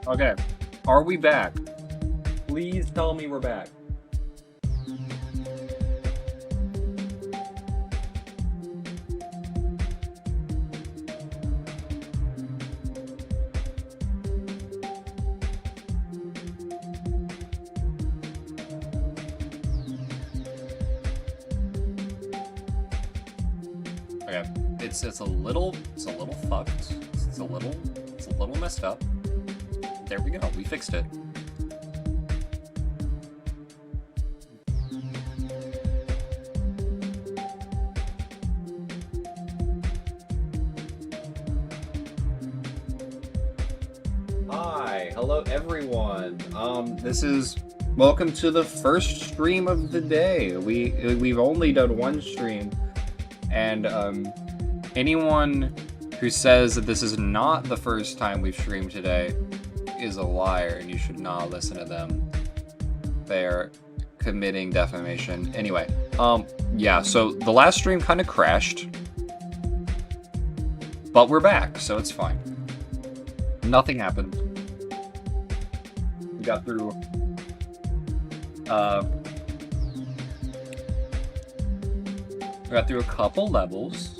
Okay. Are we back? Please tell me we're back. Okay. It's a little fucked. It's a little messed up. There we go. We fixed it. Hi, hello everyone. Welcome to the first stream of the day. We've only done one stream, and anyone who says that this is not the first time we've streamed today is a liar, and you should not listen to them. They're committing defamation. Anyway, yeah, so the last stream kind of crashed, but we're back, so it's fine. Nothing happened. We got through, a couple levels.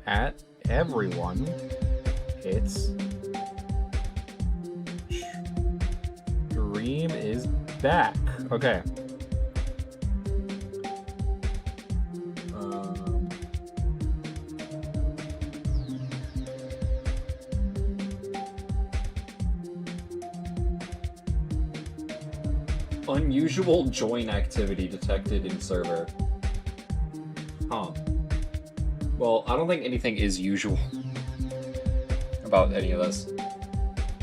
At everyone, it's Dream is back. Okay. Unusual join activity detected in server. Huh. Well, I don't think anything is usual about any of this.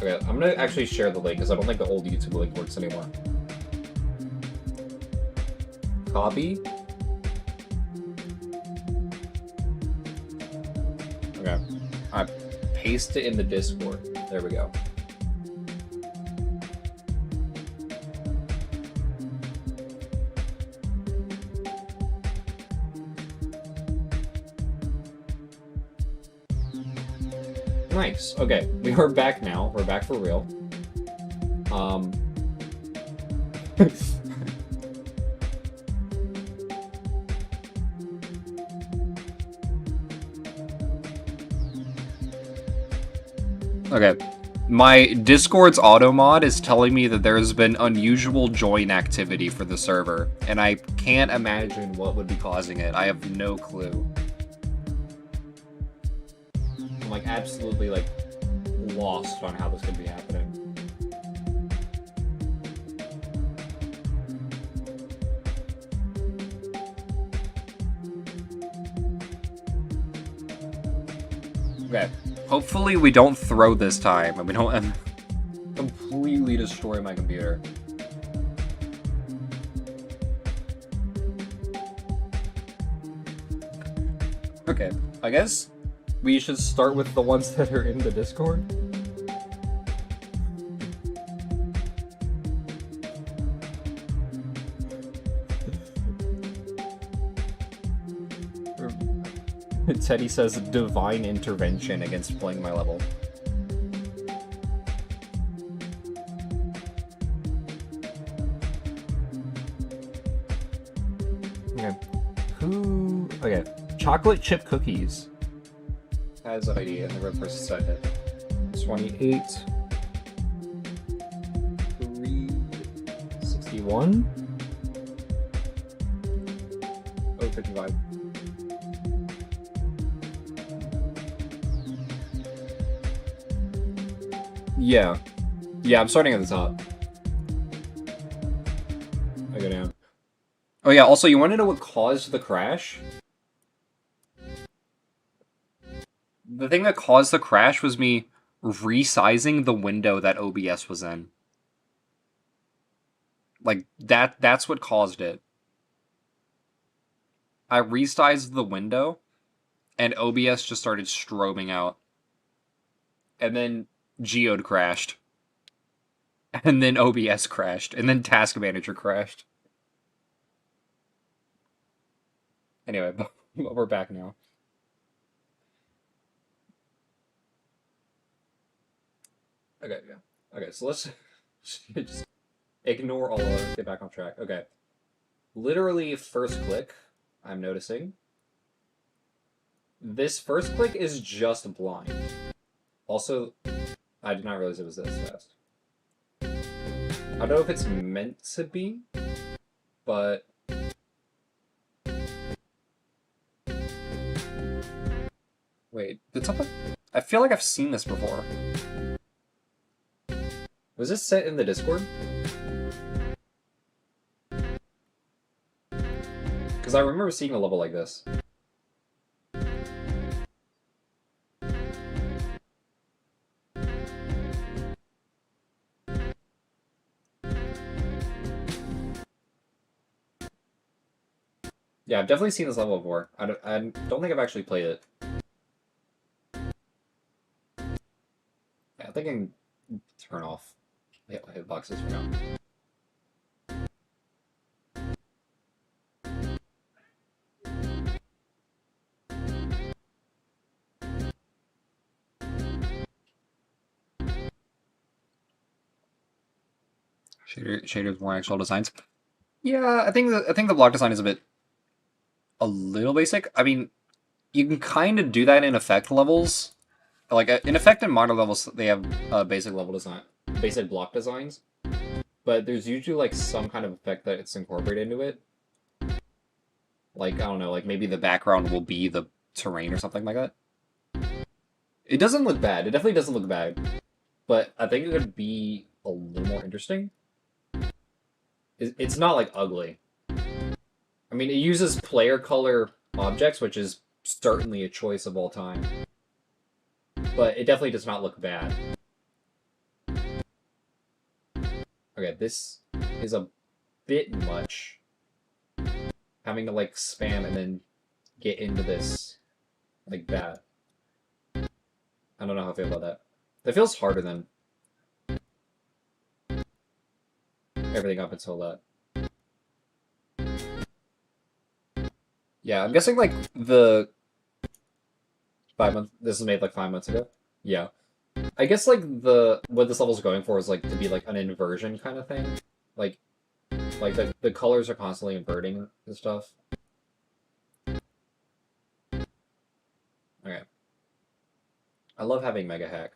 Okay, I'm gonna actually share the link because I don't think the old YouTube link works anymore. Copy. Okay. I Paste it in the Discord. There we go. Nice. Okay, we are back now. We're back for real. Okay. My Discord's auto mod is telling me that there's been unusual join activity for the server, and I can't imagine what would be causing it. I have no clue. I'm like absolutely like lost on how this could be happening. Okay. Hopefully we don't throw this time, and we don't completely destroy my computer. Okay, I guess we should start with the ones that are in the Discord. Teddy says divine intervention against playing my level. Okay. Okay. Chocolate chip cookies has an ID, and the red person said it. 28. 361. 055. Yeah. Yeah, I'm starting at the top. I go down. Oh yeah, also, you want to know what caused the crash? The thing that caused the crash was me resizing the window that OBS was in. Like, that's what caused it. I resized the window, and OBS just started strobing out. And then Geode crashed. And then OBS crashed. And then Task Manager crashed. Anyway, but we're back now. Okay, yeah. Okay, so let's just ignore all of it. Let's get back on track. Okay. Literally first click, I'm noticing. This first click is just blind. Also, I did not realize it was this fast. I don't know if it's meant to be, but... Wait, did something... I feel like I've seen this before. Was this set in the Discord? Because I remember seeing a level like this. Yeah, I've definitely seen this level before. I don't think I've actually played it. Yeah, I think I can turn off hitboxes for now. Shaders, more actual designs. Yeah, I think the block design is a little basic. I mean, you can kind of do that in effect levels. Like in effect and modern levels, they have basic level design, basic block designs. But there's usually like some kind of effect that it's incorporated into it. Like, I don't know, like maybe the background will be the terrain or something like that. It doesn't look bad. It definitely doesn't look bad. But I think it could be a little more interesting. It's not like ugly. I mean, it uses player color objects, which is certainly a choice of all time. But it definitely does not look bad. Okay, this is a bit much. Having to, like, spam and then get into this like that. I don't know how I feel about that. That feels harder than everything up until that. Yeah, I'm guessing, like, the 5 months... This was made, like, 5 months ago? Yeah. I guess, like, what this level's going for is, like, to be, like, an inversion kind of thing. Like the colors are constantly inverting and stuff. Okay. I love having Mega Hack.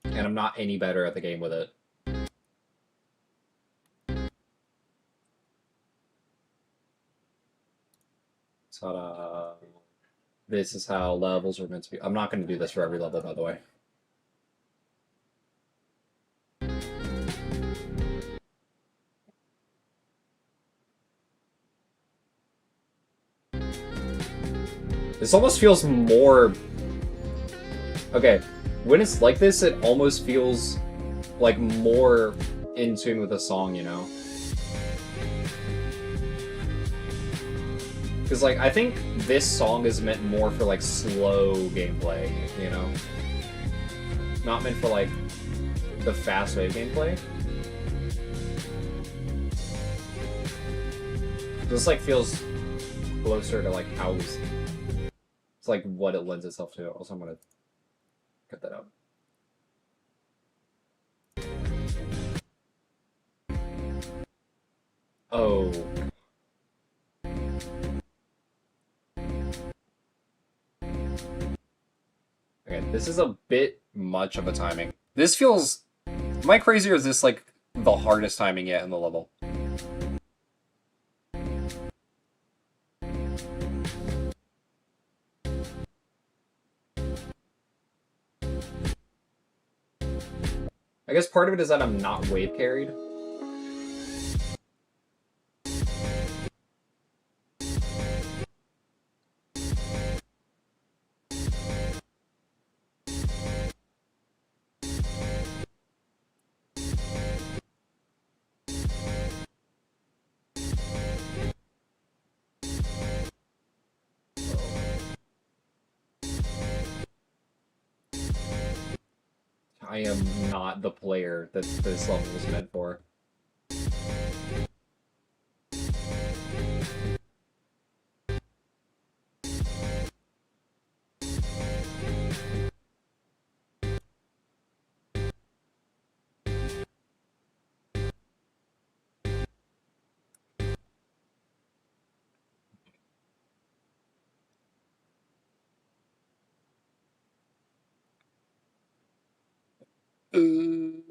And I'm not any better at the game with it. Ta-da. This is how levels are meant to be. I'm not going to do this for every level, by the way. This almost feels more... Okay, when it's like this, it almost feels like more in tune with the song, you know? Because, like, I think this song is meant more for, like, slow gameplay, you know? Not meant for, like, the fast wave gameplay. This, like, feels closer to, like, how it's like what it lends itself to. Also, I'm gonna cut that out. Oh. Okay, this is a bit much of a timing. This feels... Am I crazy or is this, like, the hardest timing yet in the level? I guess part of it is that I'm not wave carried. I am not the player that this level was meant for.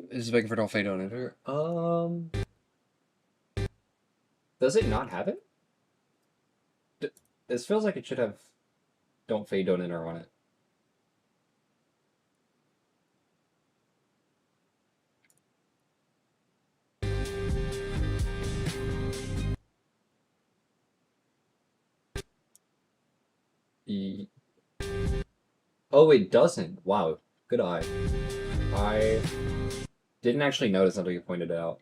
Is it making for don't fade on enter? Does it not have it? This feels like it should have don't fade, don't enter on it. Oh, it doesn't. Wow. Good eye. I didn't actually notice until you pointed it out.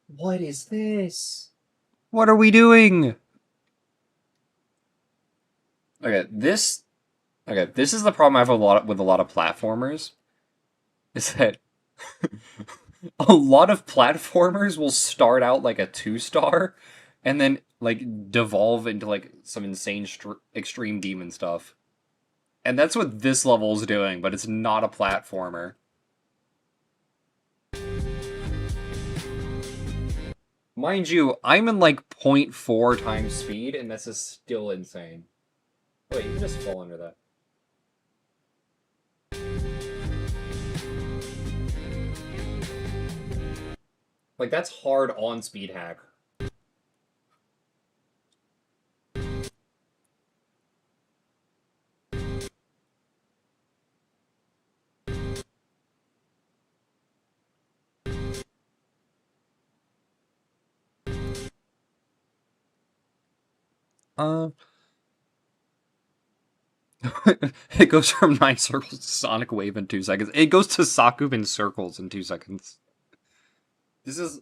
What is this? What are we doing? Okay, this is the problem I have with a lot of platformers. Is that a lot of platformers will start out like a 2-star and then like devolve into like some insane extreme demon stuff. And that's what this level is doing, but it's not a platformer. Mind you, I'm in like 0.4 times speed, and This is still insane. Wait, you can just fall under that. Like, that's hard on speed hack. It goes from 9 circles to Sonic Wave in 2 seconds. It goes to Saku in circles in 2 seconds. This is...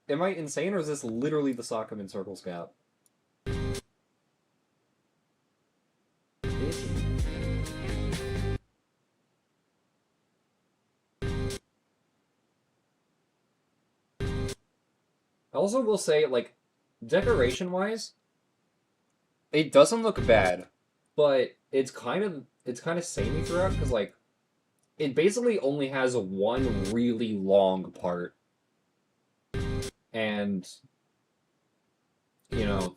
Am I insane, or is this literally the Sockman Circles gap? I also will say, like, decoration-wise, It doesn't look bad. but it's kind of samey throughout, because, like, it basically only has one really long part. And, you know,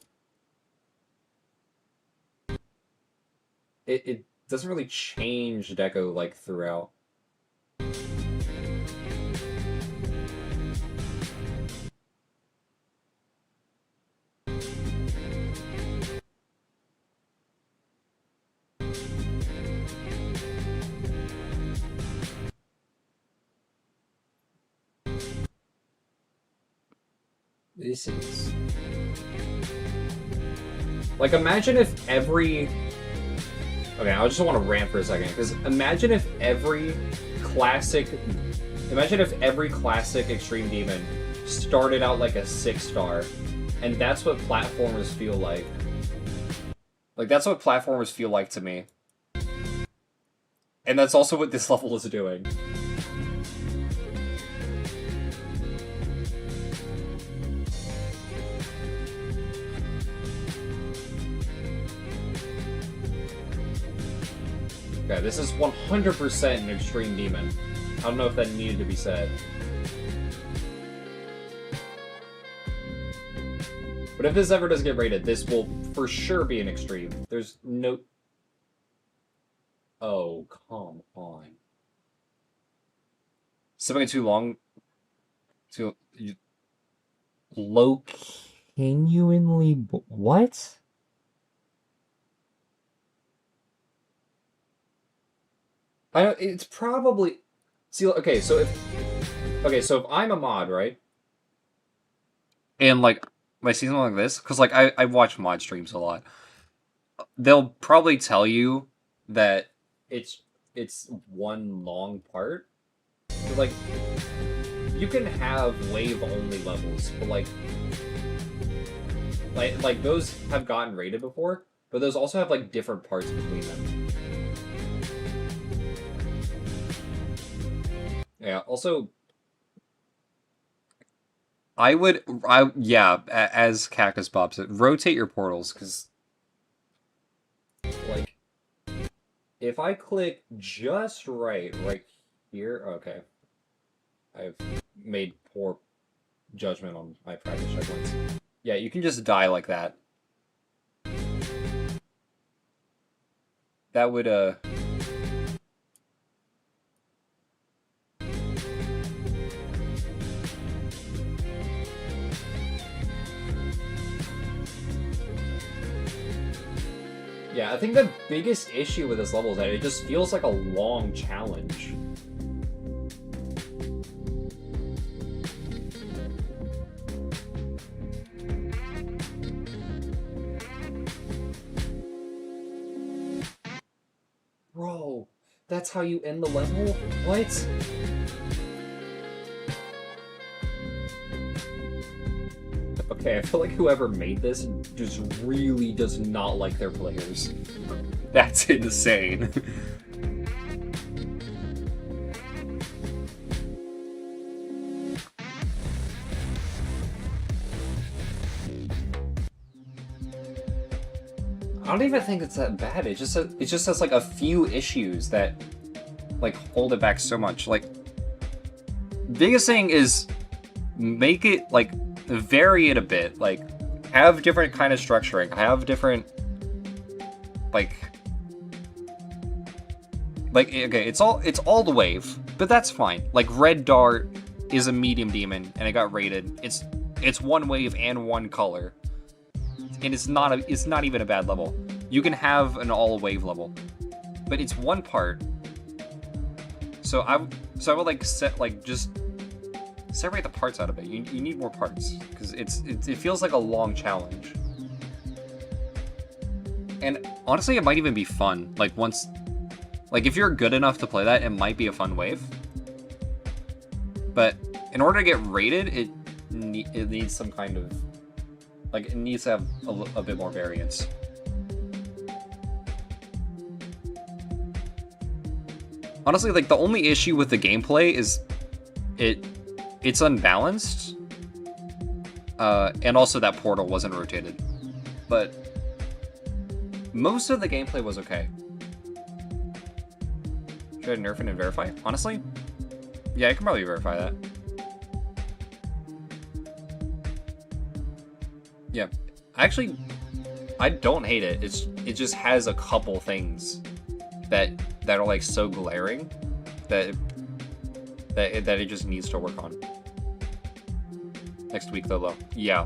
it doesn't really change deco, like, throughout. This is... Like, imagine if every... Okay, I just want to rant for a second, because imagine if every classic Extreme Demon started out like a 6-star, and that's what platformers feel like. Like, that's what platformers feel like to me. And that's also what this level is doing. Okay, this is 100% an Extreme Demon. I don't know if that needed to be said. But if this ever does get rated, this will for sure be an Extreme. There's no... Oh, come on. Something too long... Low genuinely... What? I know, it's probably... See, okay, so if I'm a mod, right? And, like, by seeing something like this, because, like, I watch mod streams a lot, they'll probably tell you that It's one long part. But, like, you can have wave-only levels, but, like, those have gotten rated before. but those also have like different parts between them. Yeah. Also, yeah, as Cactus Bob said, rotate your portals, because like, if I click just right here, okay, I've made poor judgment on my practice checkpoints. yeah, you can just die like that. That would, Yeah, I think the biggest issue with this level is that it just feels like a long challenge. Bro, that's how you end the level? What? Okay, I feel like whoever made this just really does not like their players. that's insane. I don't even think it's that bad. It just has like a few issues that Like, hold it back so much. Like, biggest thing is make it, like, vary it a bit. Like, have different kind of structuring. Have different, like, okay, it's all the wave, but that's fine. Like, Red Dart is a medium demon, and it got rated. It's one wave and one color, and it's not even a bad level. You can have an all wave level, but it's one part. So I would like just separate the parts out of it. You need more parts, because it feels like a long challenge. And honestly, it might even be fun. Like, once, like, if you're good enough to play that, it might be a fun wave. But in order to get rated, it needs some kind of, like, it needs to have a bit more variance. Honestly, like, the only issue with the gameplay is it's unbalanced, and also that portal wasn't rotated. But most of the gameplay was okay. Should I nerf it and verify? Honestly, yeah, I can probably verify that. Yeah, actually, I don't hate it. It just has a couple things that are like so glaring that it just needs to work on. Next week though. Yeah.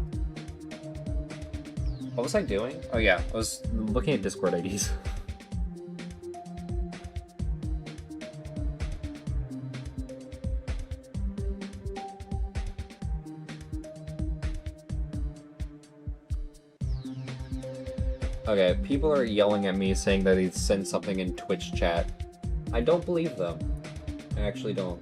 what was I doing? Oh yeah, I was looking at Discord IDs. Okay, people are yelling at me saying that he sent something in Twitch chat. I don't believe them. I actually don't.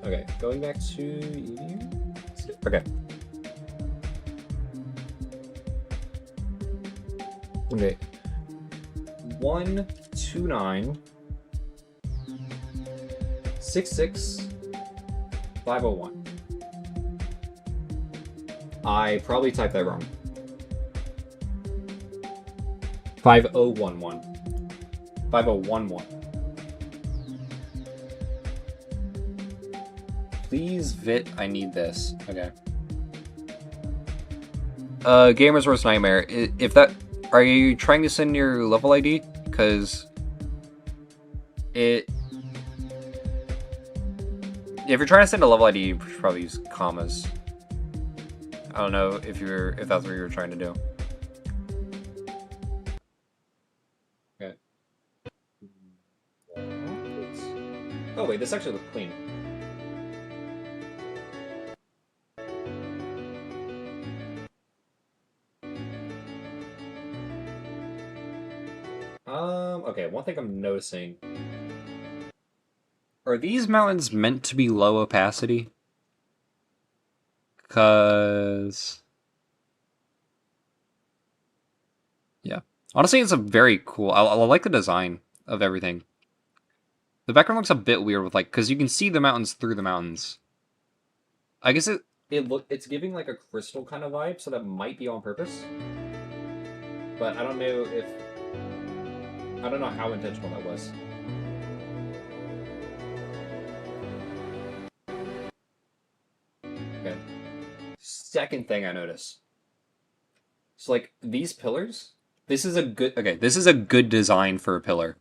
Okay, going back to you. Okay. Okay. 129 66 501. I probably typed that wrong. 5011. 5011. Please, Vit, I need this. Okay. Gamer's Worst Nightmare. If that, are you trying to send your level ID? Because if you're trying to send a level ID, you should probably use commas. I don't know if that's what you're trying to do. Okay. Oh wait, this actually looks clean. Okay, one thing I'm noticing. Are these mountains meant to be low opacity? Cause yeah, honestly, it's a very cool. I like the design of everything. The background looks a bit weird with like, cause you can see the mountains through the mountains. I guess It's giving like a crystal kind of vibe, so that might be on purpose. But I don't know if I don't know how intentional that was. Okay. Second thing I noticed. So like these pillars, this is a good. Okay, this is a good design for a pillar.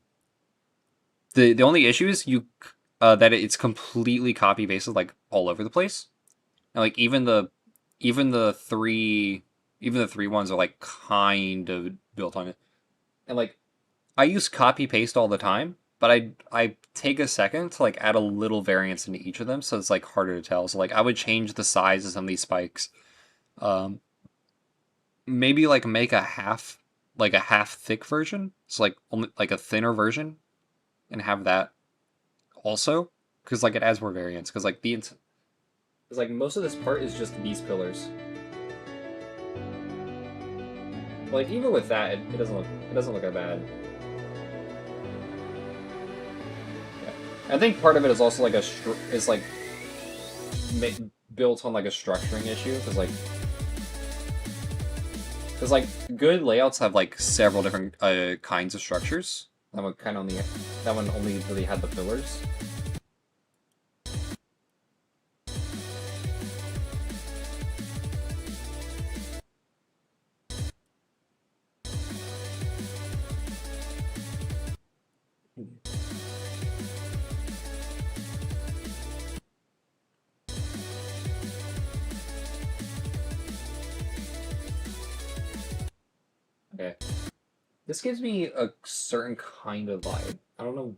The only issue is that it's completely copy pasted like all over the place. And like even the three ones are like kind of built on it. and like I use copy paste all the time, but I take a second to like add a little variance into each of them, so it's like harder to tell. So like I would change the size of some of these spikes. Um, maybe make a half thick version. So like only like a thinner version, and have that also because like it adds more variance. Because like it's like most of this part is just these pillars. Like even with that, it doesn't look that bad. I think part of it is also like built on like a structuring issue because like good layouts have like several different kinds of structures. That one only really had the pillars. Okay. This gives me a certain kind of vibe. I don't know.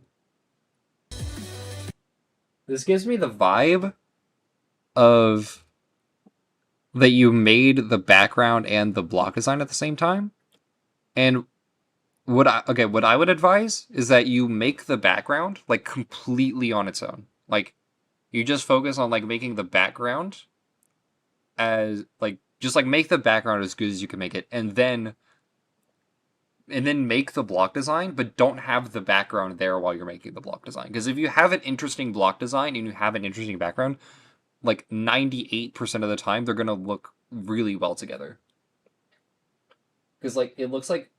This gives me the vibe of that you made the background and the block design at the same time. And what I would advise is that you make the background like completely on its own. Like you just focus on like making the background as like just like make the background as good as you can make it, and then make the block design, but don't have the background there while you're making the block design. Because if you have an interesting block design and you have an interesting background, like 98% of the time they're gonna look really well together. Because like it looks like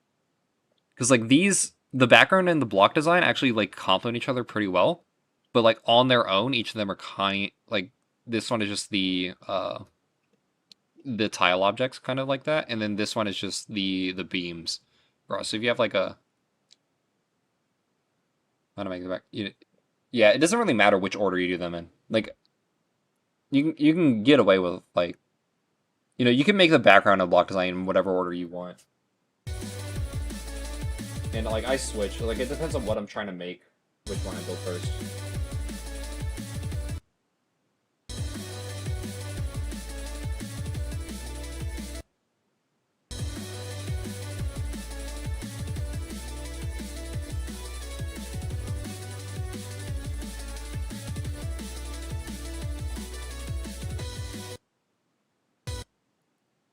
the background and the block design actually like complement each other pretty well, but like on their own, each of them are kind like this one is just the tile objects kind of like that, and then this one is just the beams. So if you have like a how to make the back, yeah, it doesn't really matter which order you do them in. Like you can get away with like you can make the background and block design in whatever order you want. And like I switch. Like it depends on what I'm trying to make, which one I build first.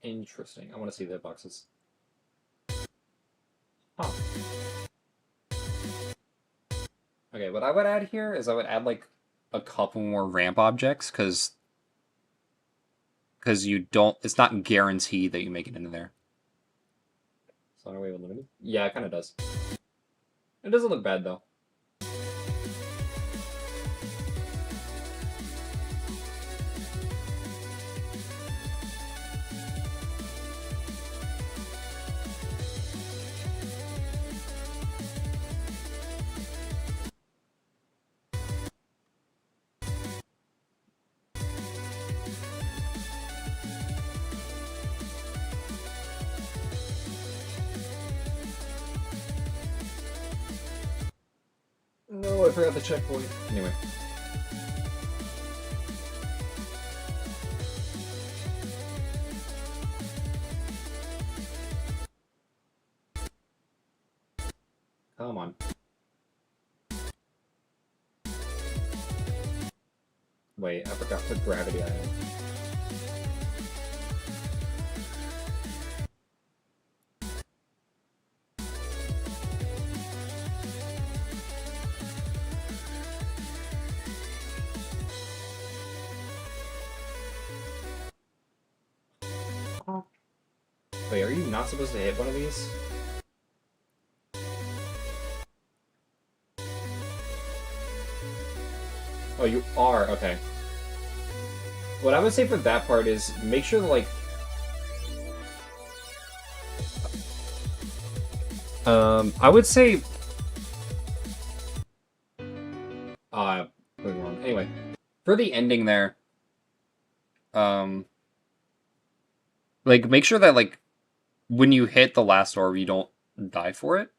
Interesting. I want to see the boxes. Huh. Okay, what I would add here is I would add like a couple more ramp objects because you don't. It's not guaranteed that you make it into there. Sonar Wave Unlimited? Yeah, it kind of does. It doesn't look bad though. No, I forgot the checkpoint. Anyway. Come on. Wait, I forgot what gravity I am. Wait, are you not supposed to hit one of these? Oh, you are? Okay. What I would say for that part is make sure that, like... I would say... Going wrong. Anyway, for the ending there, like, make sure that, like, when you hit the last orb, you don't die for it.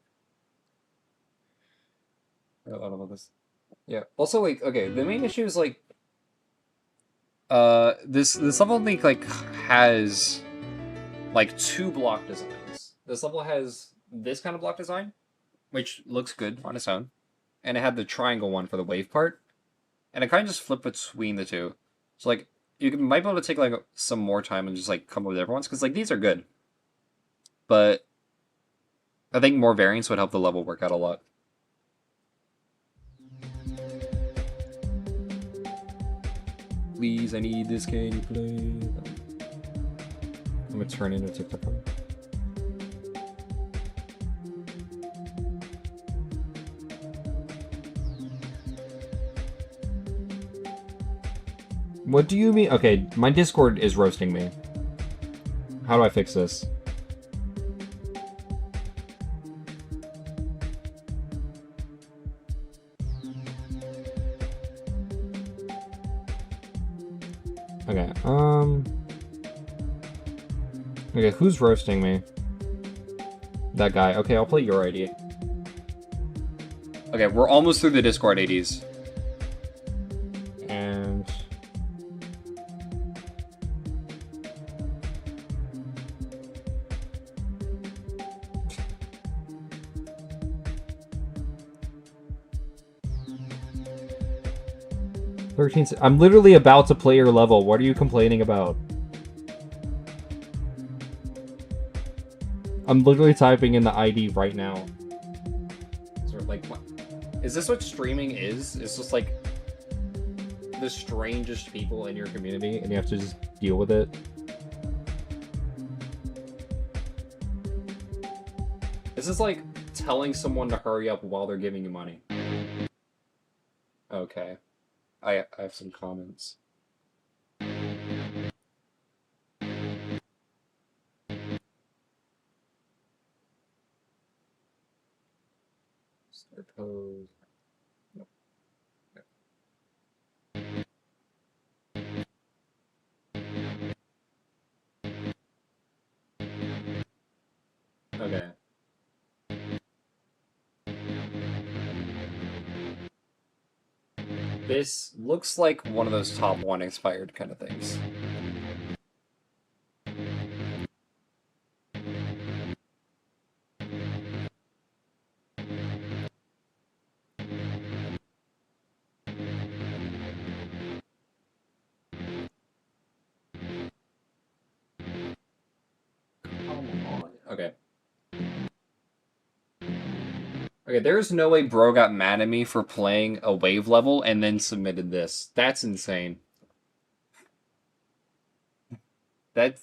I don't know about this. Yeah. Also, like, okay, the main issue is, like, this level, like, has, like, two block designs. This level has this kind of block design, which looks good on its own, and it had the triangle one for the wave part, and it kind of just flipped between the two. So, like, might be able to take, like, some more time and just, like, come up with different ones, because, like, these are good. But I think more variants would help the level work out a lot. Please, I need this. Can you play? I'm gonna turn into TikTok. What do you mean? Okay, my Discord is roasting me. How do I fix this? Okay, okay, who's roasting me? That guy. Okay, I'll play your ID. Okay, we're almost through the Discord IDs. And... 13. I'm literally about to play your level. What are you complaining about? I'm literally typing in the ID right now. Sort of like, what? Is this what streaming is? It's just like the strangest people in your community, and you have to just deal with it. This is like telling someone to hurry up while they're giving you money. Okay. I have some comments. Start pose. Nope. Okay. This looks like one of those top one expired kind of things. Okay. Okay, there's no way bro got mad at me for playing a wave level and then submitted this. That's insane. That's...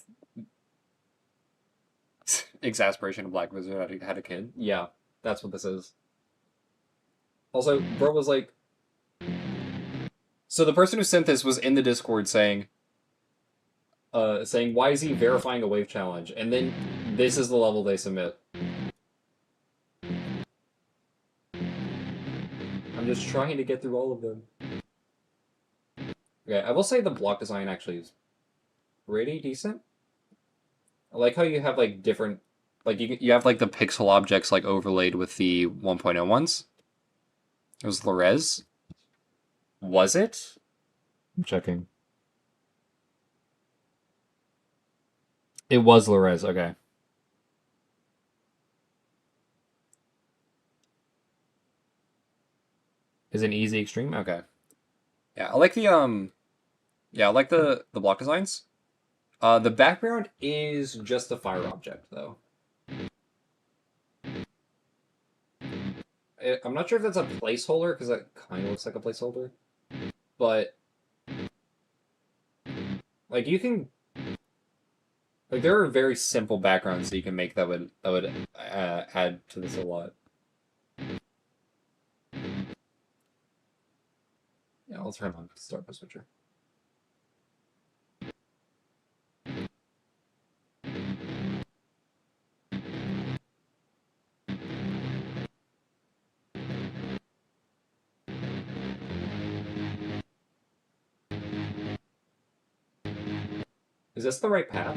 Exasperation of Black Wizard had a kid. Yeah, that's what this is. Also, bro was like... So the person who sent this was in the Discord saying... saying, why is he verifying a wave challenge? And then this is the level they submit. I'm just trying to get through all of them. Okay, I will say the block design actually is pretty decent. I like how you have, like, different... Like, you have, like, the pixel objects, like, overlaid with the 1.0 ones. It was Lorez. Was it? I'm checking. It was Lorez, okay. Is it an easy extreme? Okay. Yeah, I like the Yeah, I like the block designs. The background is just a fire object, though. I'm not sure if that's a placeholder, because that kind of looks like a placeholder. But, like, you can... Like, there are very simple backgrounds that you can make that would add to this a lot. Yeah, I'll turn on Start Post Switcher. Is this the right path?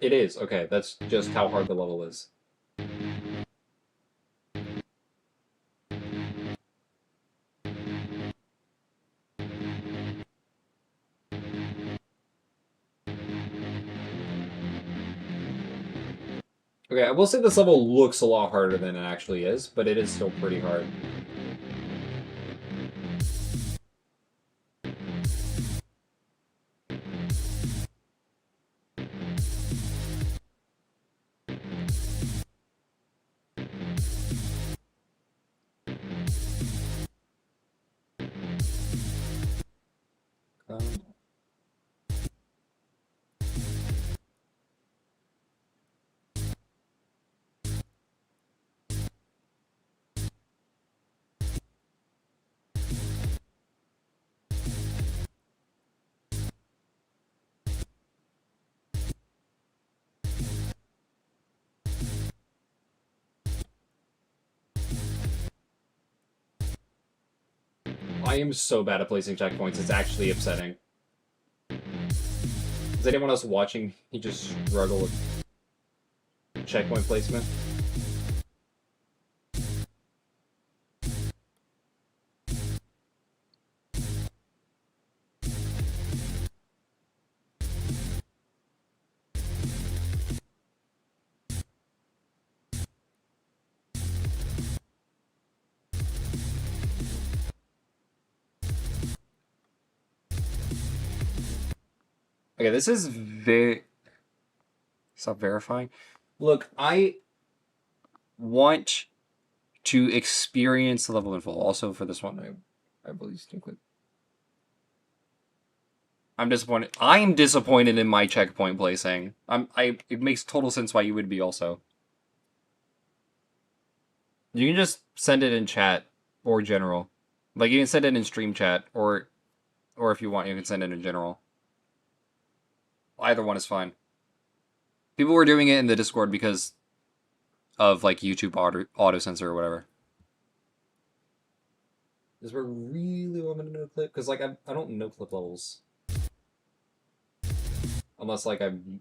It is. Okay, that's just how hard the level is. Okay, I will say this level looks a lot harder than it actually is, but it is still pretty hard. Um, I am so bad at placing checkpoints, it's actually upsetting. Is anyone else watching? He just struggle with checkpoint placement. Okay, this is very... Stop verifying. Look, I want to experience the level in full. Also, for this one, I believe you can click. I'm disappointed. I am disappointed in my checkpoint placing. It makes total sense why you would be also. You can just send it in chat or general. Like, you can send it in stream chat, or if you want, you can send it in general. Either one is fine. People were doing it in the Discord because of, like, YouTube auto censor or whatever. Is there really limited no clip? Because, like, I don't no clip levels. Unless, like, I'm...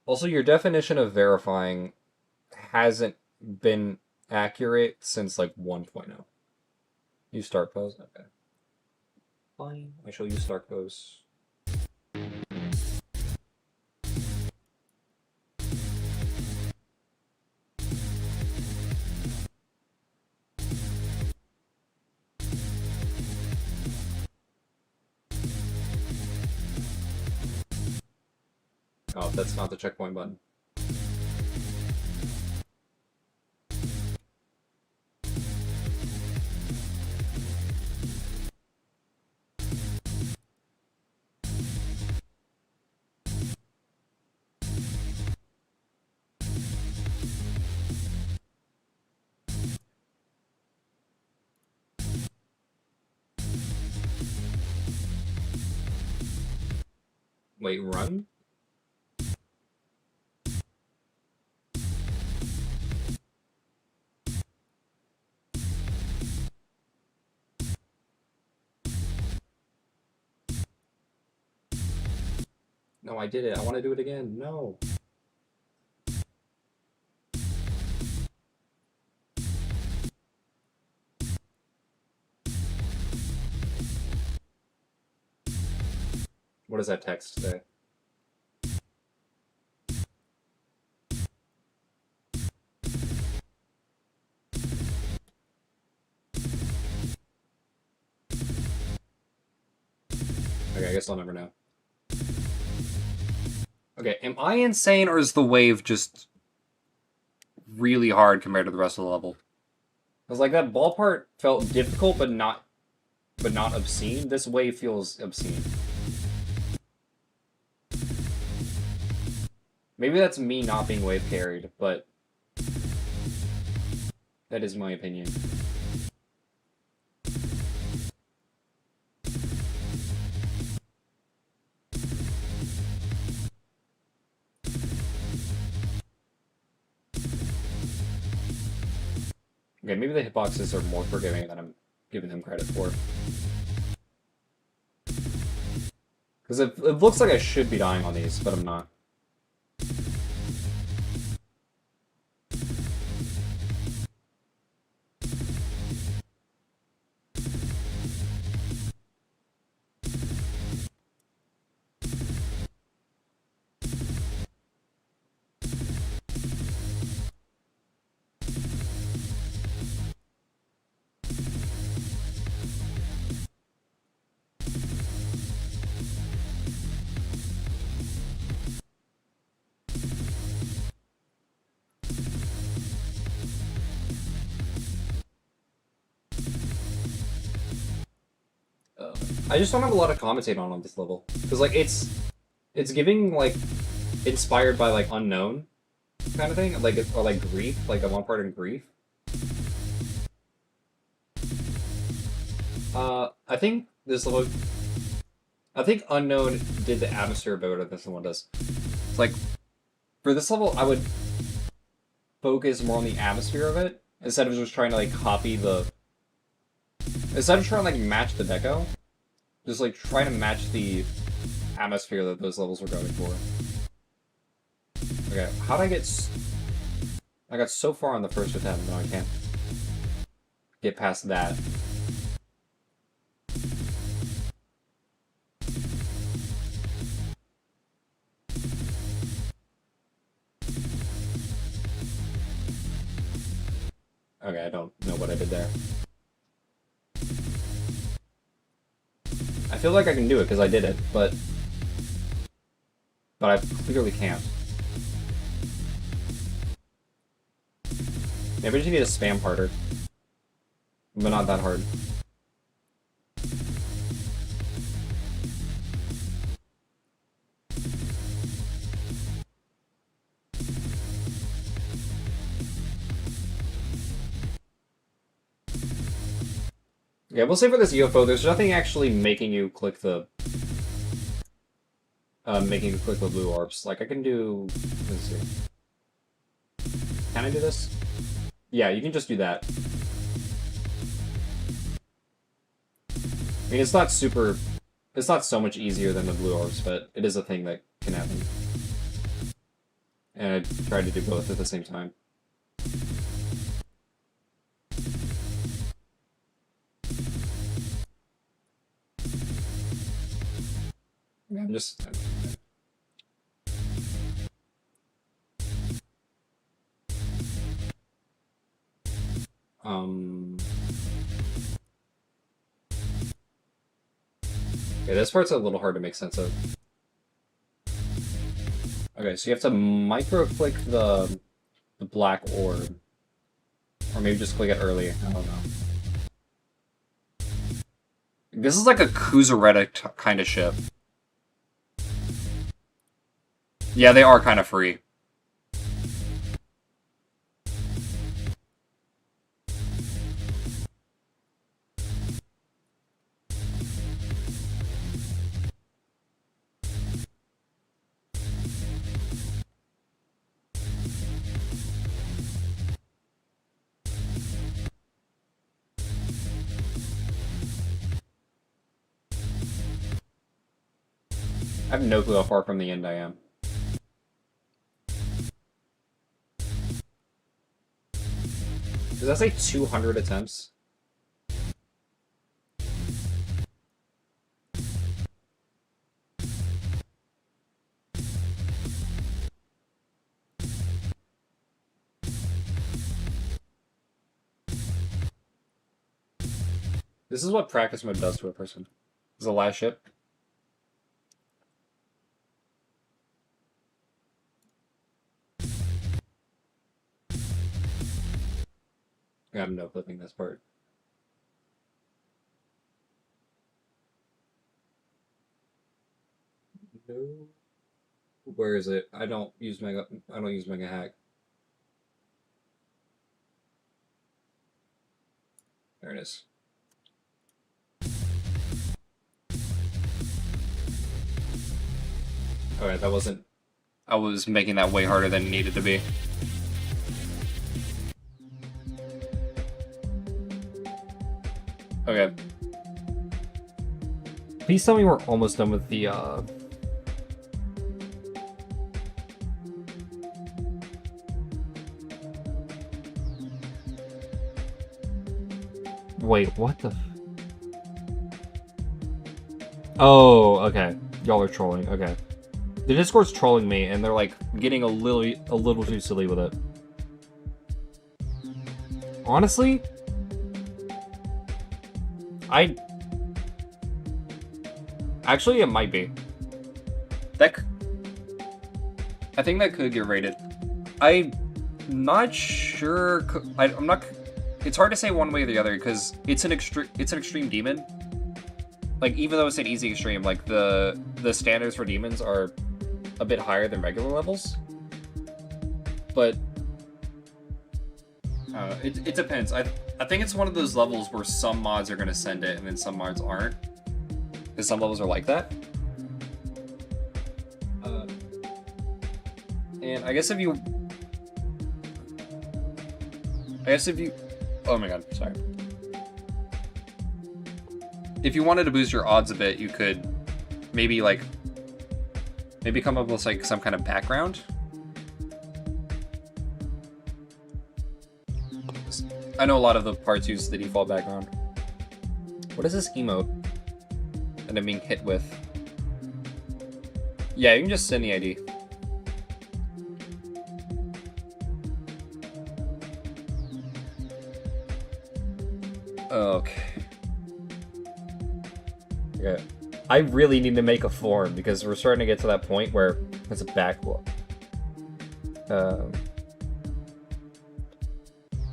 Also, your definition of verifying hasn't been accurate since, like, 1.0. Use start pose? Okay. Fine. I shall use start pose. Oh, that's not the checkpoint button. Wait, run? No, I did it. I want to do it again. No. What does that text say? Okay, I guess I'll never know. Okay, am I insane or is the wave just really hard compared to the rest of the level? Because like that ball part felt difficult but not obscene. This wave feels obscene. Maybe that's me not being wave carried, but that is my opinion. Okay, maybe the hitboxes are more forgiving than I'm giving them credit for. Because it looks like I should be dying on these, but I'm not. I just don't have a lot of commentate on this level because like it's giving like inspired by like Unknown kind of thing, like or like Grief, like the one part in Grief. I think this level, I think Unknown did the atmosphere better than this one does. It's like for this level, I would focus more on the atmosphere of it instead of just trying to like copy the. Instead of trying to like match the deco, just like try to match the atmosphere that those levels were going for. Okay, how'd I get... I got so far on the first attempt, no I can't get past that. Okay, I don't know what I did there. I feel like I can do it because I did it, but I clearly can't. Maybe I just need to spam harder, but not that hard. Yeah, we'll say for this UFO, there's nothing actually making you click the blue orbs. Like I can do, let's see. Can I do this? Yeah, you can just do that. I mean, it's not so much easier than the blue orbs, but it is a thing that can happen. And I tried to do both at the same time. I'm just... Okay, this part's a little hard to make sense of. Okay, so you have to micro-click the black orb. Or maybe just click it early, I don't know. This is like a Kuzaretta kind of ship. Yeah, they are kind of free. I have no clue how far from the end I am. Does that say 200 attempts? This is what practice mode does to a person. This is the last ship. I'm no clipping this part. No. Where is it? I don't use Mega Hack. There it is. Alright, that wasn't... I was making that way harder than it needed to be. Okay. Please tell me we're almost done with the, Wait, what the... Oh, okay. Y'all are trolling, okay. The Discord's trolling me, and they're, like, getting a little too silly with it. Honestly... Actually, it might be. I think that could get rated. I'm not sure... I'm not... It's hard to say one way or the other, because it's an extreme demon. Like, even though it's an easy extreme, like, the standards for demons are a bit higher than regular levels. But... it depends. I think it's one of those levels where some mods are going to send it, and then some mods aren't. Because some levels are like that. And I guess if you... Oh my god, sorry. If you wanted to boost your odds a bit, you could maybe, like... Maybe come up with, like, some kind of background. I know a lot of the parts use the default background. What is this emote that I'm being hit with? Yeah, you can just send the ID. Okay. Okay. I really need to make a form because we're starting to get to that point where it's a backlog.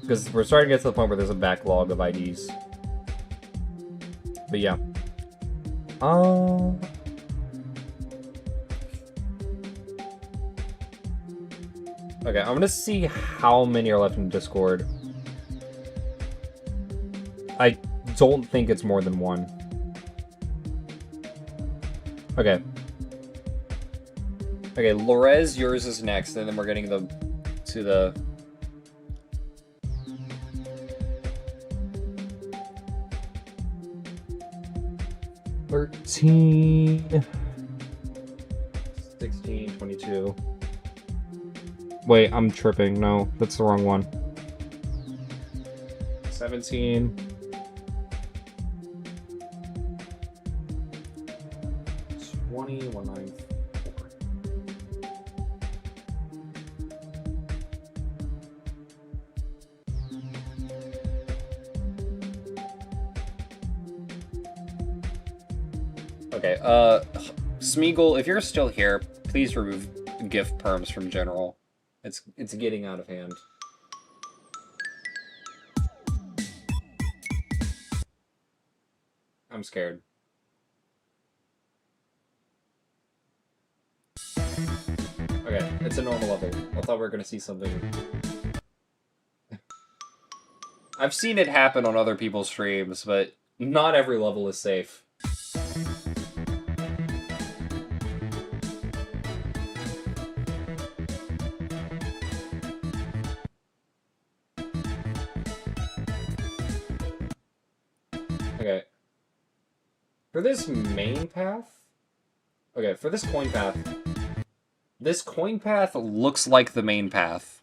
Because we're starting to get to the point where there's a backlog of IDs. But yeah. Okay, I'm gonna see how many are left in Discord. I don't think it's more than one. Okay. Okay, Lorez, yours is next, and then we're getting to the... $13... $16, $22... Wait, I'm tripping. No, that's the wrong one. 17... 194. Okay, Smeagol, if you're still here, please remove gift perms from general. It's getting out of hand. I'm scared. Okay, it's a normal level. I thought we were gonna see something. I've seen it happen on other people's streams, but not every level is safe. Okay. For this main path... Okay, for this coin path... This coin path looks like the main path.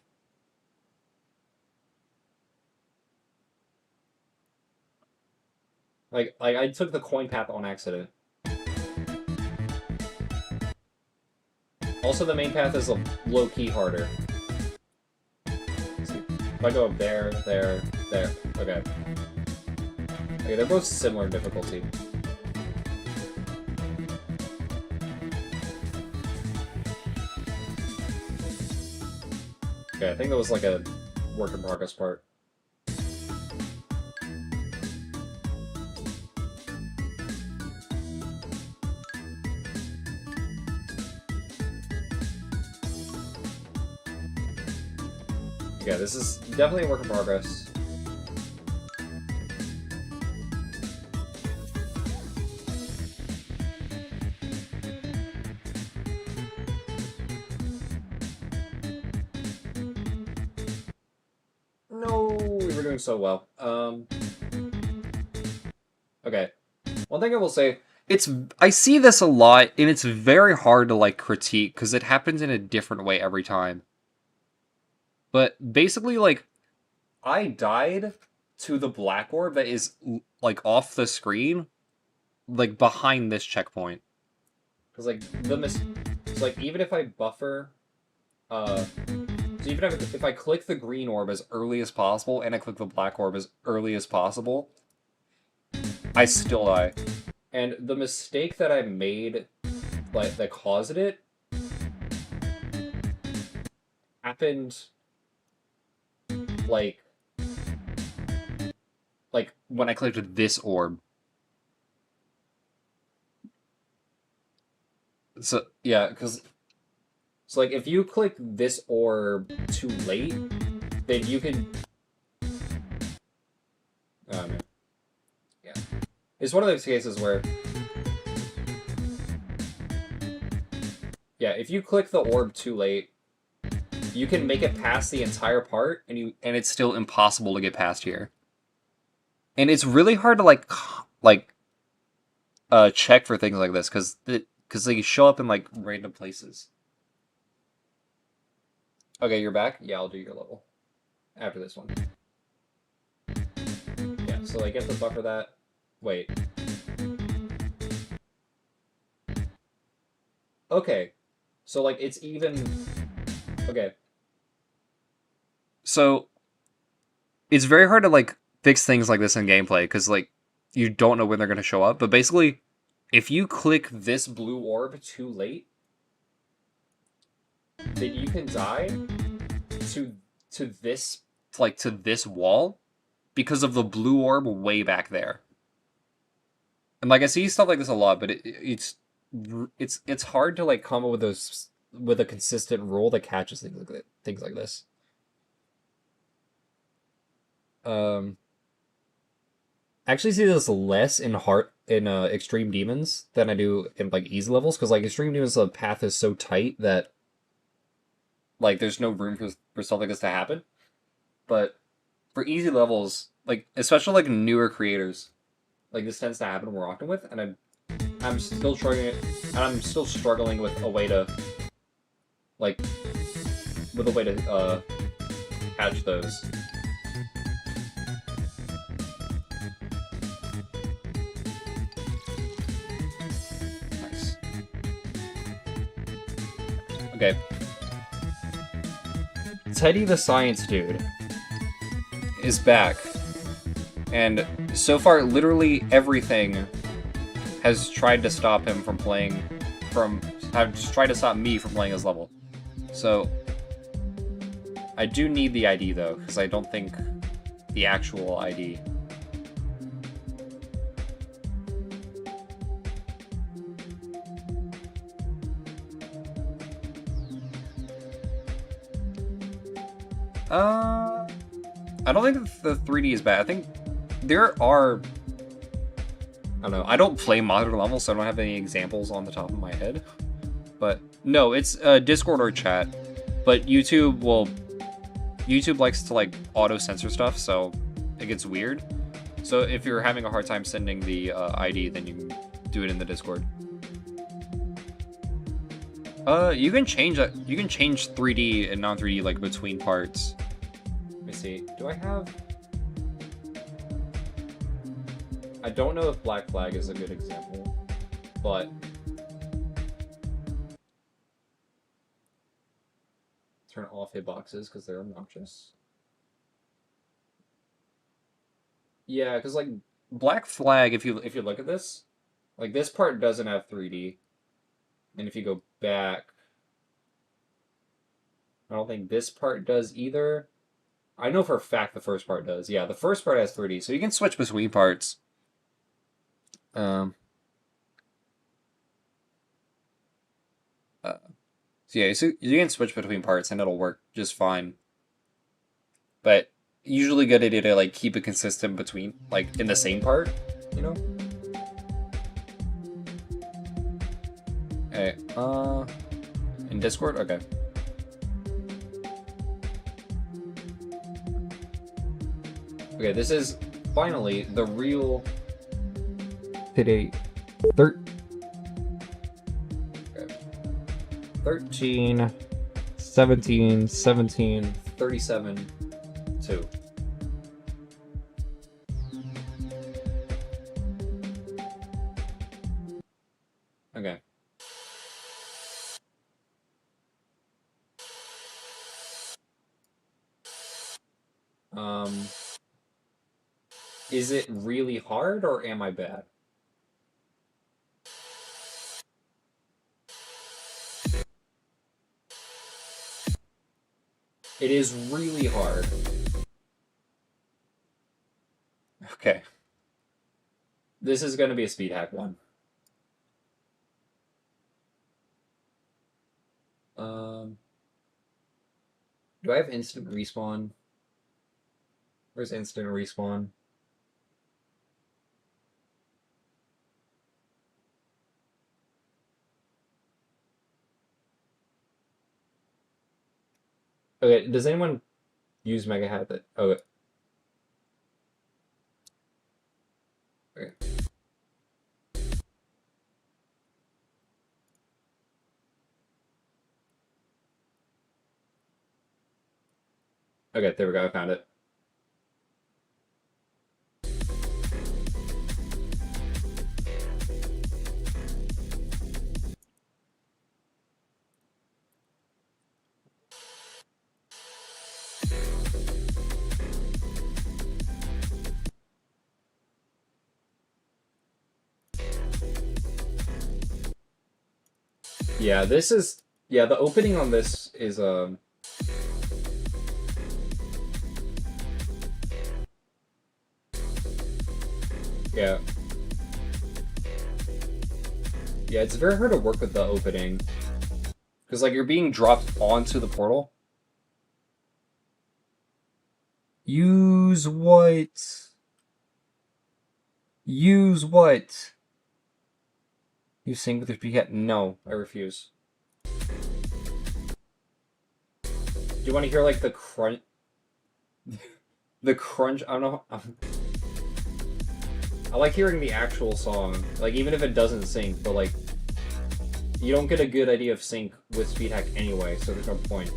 Like I took the coin path on accident. Also, the main path is a low-key harder. Let's see. If I go up there, there, there. Okay. Okay, they're both similar in difficulty. Okay, I think that was like a work in progress part. Yeah, this is definitely a work in progress. No, we were doing so well. Okay. One thing I will say, I see this a lot, and it's very hard to like critique because it happens in a different way every time. But basically, like, I died to the black orb that is like off the screen, like behind this checkpoint. Because like it's like even if I buffer, so even if I click the green orb as early as possible and I click the black orb as early as possible, I still die. And the mistake that I made, like that caused it, happened like when I clicked this orb. So yeah, because so like if you click this orb too late, then you can. Oh man, yeah, it's one of those cases where yeah, if you click the orb too late, you can make it past the entire part, and it's still impossible to get past here. And it's really hard to like check for things like this because they show up in like random places. Okay, you're back. Yeah, I'll do your level after this one. Yeah, so like you have to buffer that. Wait. Okay, so like it's even. Okay. So it's very hard to like fix things like this in gameplay because like you don't know when they're gonna show up. But basically, if you click this blue orb too late, then you can die to this to this wall because of the blue orb way back there. And like I see stuff like this a lot, but it's hard to like come up with with a consistent rule that catches things like this. I actually see this less in extreme demons than I do in like easy levels because like extreme demons the path is so tight that like there's no room for stuff like this to happen. But for easy levels, like especially like newer creators, like this tends to happen more often with, and I'm still struggling with a way to like catch those. Nice. Okay. Teddy the Science Dude is back. And so far, literally everything has tried to stop him from playing, have tried to stop me from playing his level. So, I do need the ID though, because I don't think the actual ID. I don't think the 3D is bad. I think there are. I don't know. I don't play modern levels, so I don't have any examples on the top of my head. But no, it's Discord or chat. But YouTube likes to like auto censor stuff, so it gets weird. So if you're having a hard time sending the ID, then you can do it in the Discord. You can change that. You can change 3D and non-3D like between parts. Let me see. Do I have? I don't know if Black Flag is a good example, but turn off hitboxes because they're obnoxious. Yeah, because like Black Flag, if you look at this, like this part doesn't have 3D, and if you go back, I don't think this part does either. I know for a fact the first part does. Yeah, the first part has 3D, so you can switch between parts. So yeah, so you can switch between parts and it'll work just fine. but usually good idea to like keep it consistent between like in the same part, you know? Okay, in Discord? Okay. Okay, this is finally the real today. 13, 17, 17, 37, 2. Okay. Is it really hard or am I bad? It is really hard. Okay. This is going to be a speed hack one. Do I have instant respawn? Where's instant respawn? Okay, does anyone use Mega Hat that? Okay. Okay. Okay, there we go, I found it. Yeah, this is... Yeah, the opening on this is, Yeah. Yeah, it's very hard to work with the opening. Because, like, you're being dropped onto the portal. Use what? Use what? You sync with your PCAT? No, I refuse. Do you want to hear, like, the crunch? The crunch? I don't know. I like hearing the actual song. Like, even if it doesn't sync, but, like, you don't get a good idea of sync with Speed Hack anyway, so there's no point.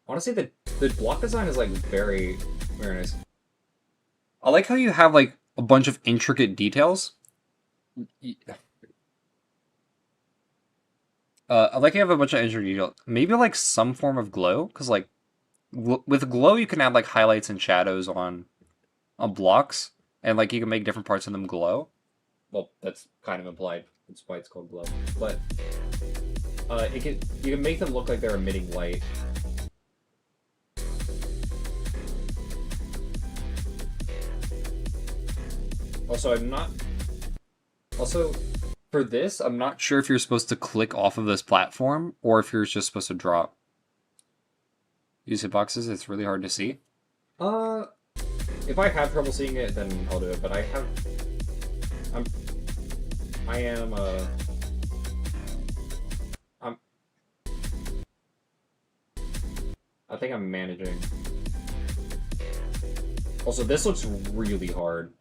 Honestly, the block design is, like, very, very nice. I like how you have, like, a bunch of intricate details. I like you have a bunch of intricate details. Maybe, like, some form of glow? Because, like, with glow, you can add, like, highlights and shadows on blocks. And, like, you can make different parts of them glow. Well, that's kind of implied. That's why it's called glow. But, you can make them look like they're emitting light. Also, for this, I'm not sure if you're supposed to click off of this platform or if you're just supposed to drop. Use hitboxes, it's really hard to see. If I have trouble seeing it, then I'll do it, but I think I'm managing. Also, this looks really hard.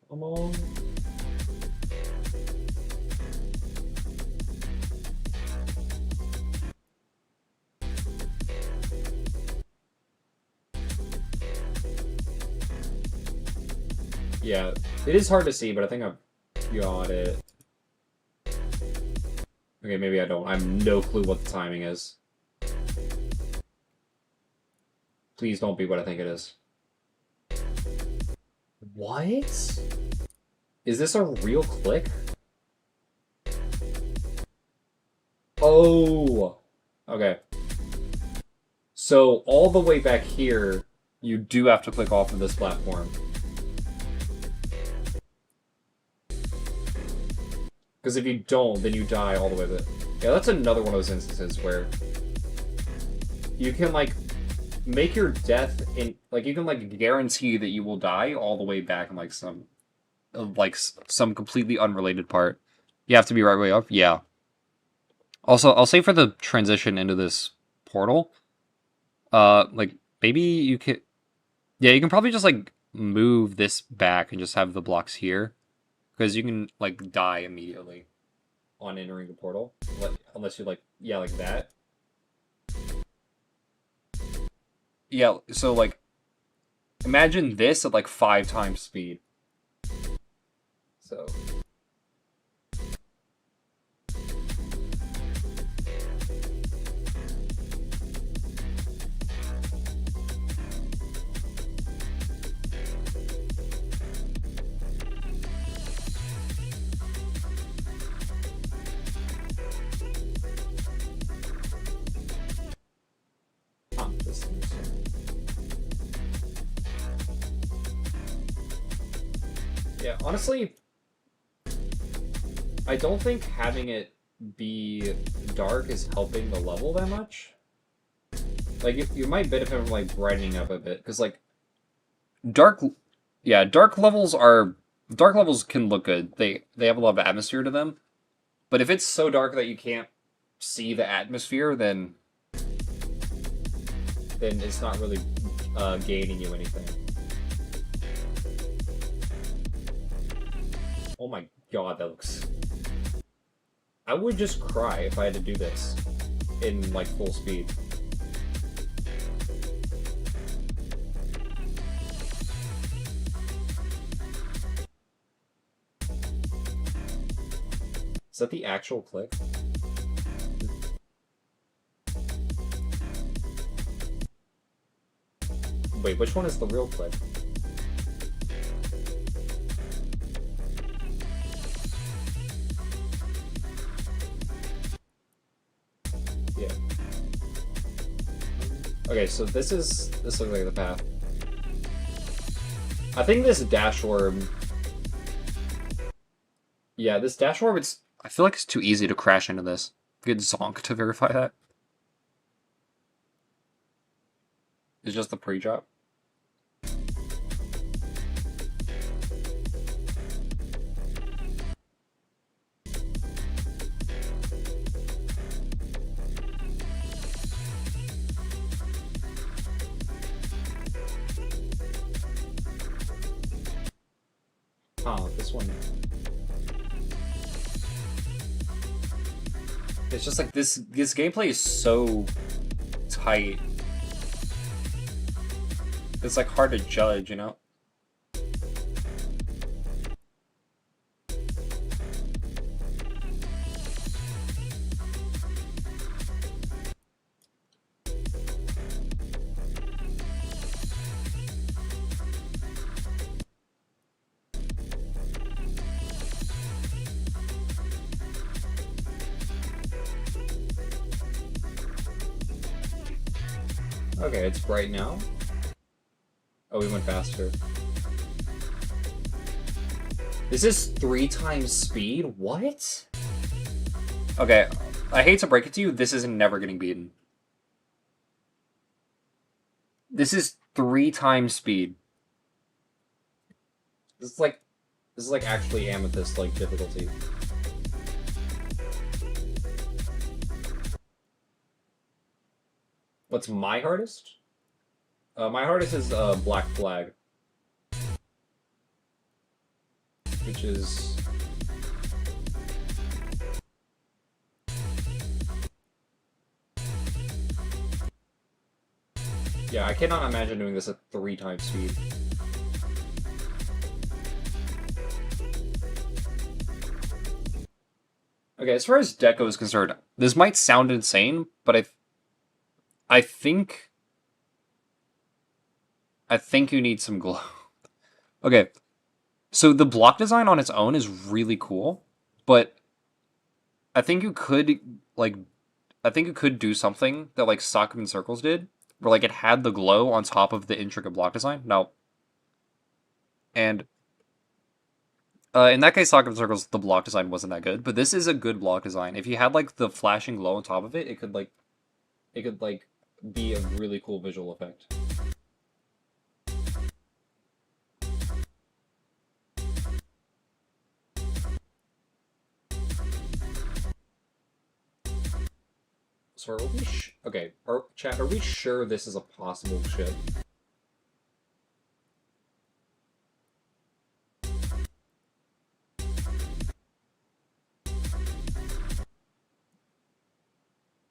Come on. Yeah, it is hard to see, but I think I've got it. Okay, maybe I don't. I have no clue what the timing is. Please don't be what I think it is. What? Is this a real click? Oh! Okay. So, all the way back here, you do have to click off of this platform. Because if you don't, then you die all the way there. Yeah, that's another one of those instances where you can, like, make your death in, like, you can, like, guarantee that you will die all the way back in, like, some completely unrelated part. You have to be right way up? Yeah. Also, I'll say for the transition into this portal, like, maybe you could, yeah, you can probably just, like, move this back and just have the blocks here. Because you can, like, die immediately on entering the portal. Unless you, like, yeah, like that. Yeah, so, like, imagine this at, like, 5 times speed. So... Yeah, honestly, I don't think having it be dark is helping the level that much. Like, you might benefit from, like, brightening up a bit, because, like, dark levels can look good. They have a lot of atmosphere to them. But if it's so dark that you can't see the atmosphere, then it's not really gaining you anything. Oh my god, that looks... I would just cry if I had to do this in, like, full speed. Is that the actual click? Wait, which one is the real click? Yeah. Okay, so this looks like the path. I think this dash orb... Yeah, this dash orb, I feel like it's too easy to crash into this. Get Zonk to verify that. It's just the pre-drop. Oh, this one. It's just like this gameplay is so tight. It's like hard to judge, you know? Okay, it's bright now. Oh, we went faster. This is 3 times speed? What? Okay, I hate to break it to you, this is never getting beaten. This is 3 times speed. This is like actually Amethyst like difficulty. What's my hardest? My hardest is Black Flag, which is yeah. I cannot imagine doing this at 3 times speed. Okay, as far as Deco is concerned, this might sound insane, but I think I think you need some glow. Okay, so the block design on its own is really cool, but I think you could like I think you could do something that like Socket and Circles did, where like it had the glow on top of the intricate block design. No, and in that case, Socket and Circles, the block design wasn't that good, but this is a good block design. If you had like the flashing glow on top of it, it could like be a really cool visual effect. So are we okay, chat, are we sure this is a possible ship?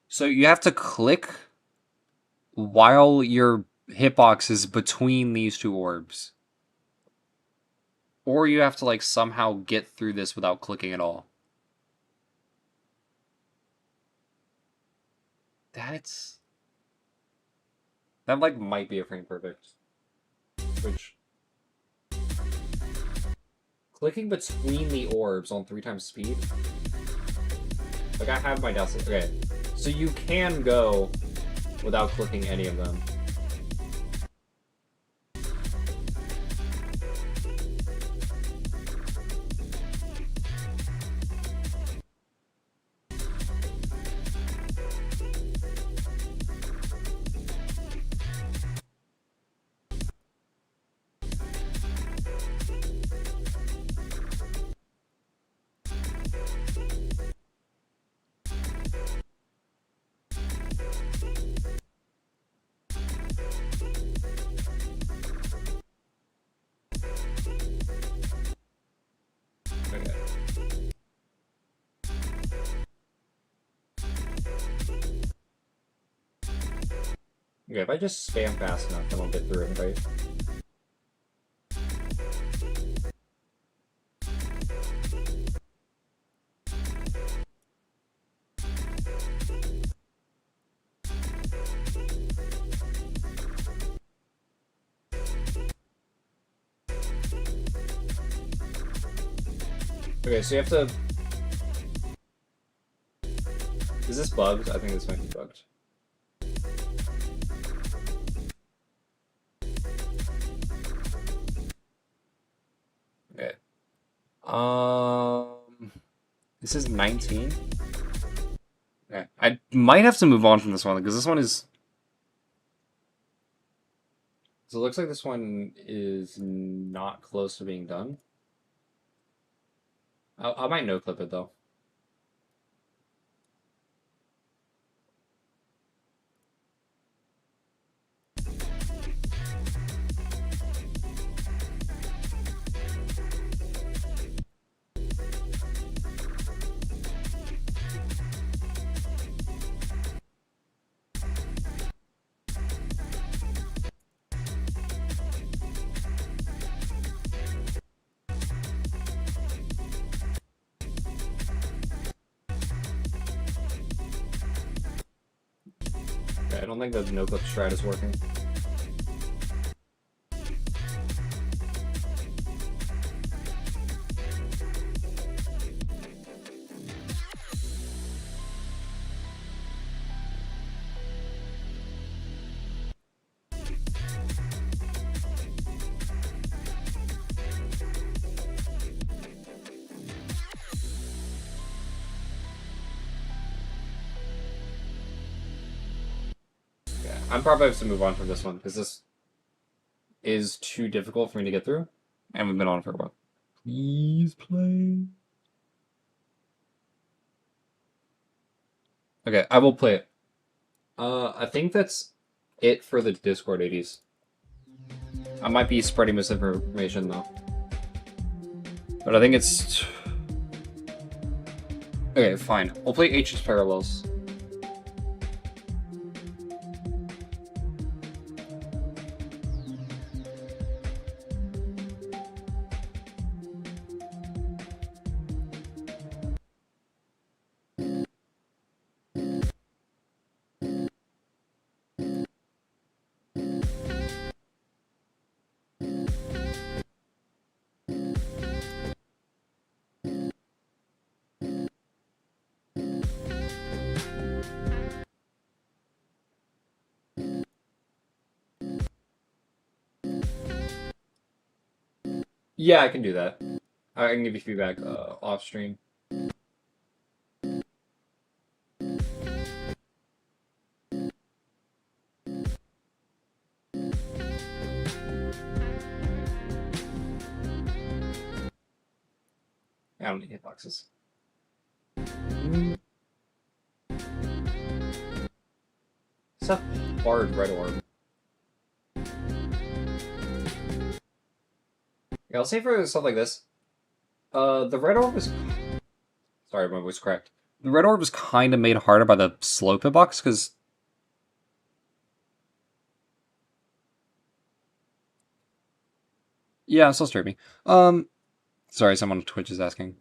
So you have to click while your hitbox is between these two orbs. Or you have to like somehow get through this without clicking at all. That like might be a frame perfect. Which clicking between the orbs on 3 times speed. Like I have my doubts. Okay. So you can go without clicking any of them. Okay. Okay, if I just spam fast enough, then I'll get through it, right? Okay, so you have to... Is this bugged? I think this might be bugged. Okay. This is 19. Okay. I might have to move on from this one, because this one is... So it looks like this one is not close to being done. I might no-clip it, though. Okay, I don't think the no-clip strat is working. I'm probably have to move on from this one because this is too difficult for me to get through, and we've been on for a while. Please play. Okay, I will play it. I think that's it for the Discord 80s. I might be spreading misinformation though, but I think it's okay. Fine, we'll play H's Parallels. Yeah, I can do that. I can give you feedback off stream. I don't need hitboxes. It's a hard red orb. Yeah, I'll say for stuff like this. The red orb is. Sorry, my voice cracked. The red orb was kind of made harder by the slow hitbox because. Yeah, I'm still streaming. Sorry, someone on Twitch is asking.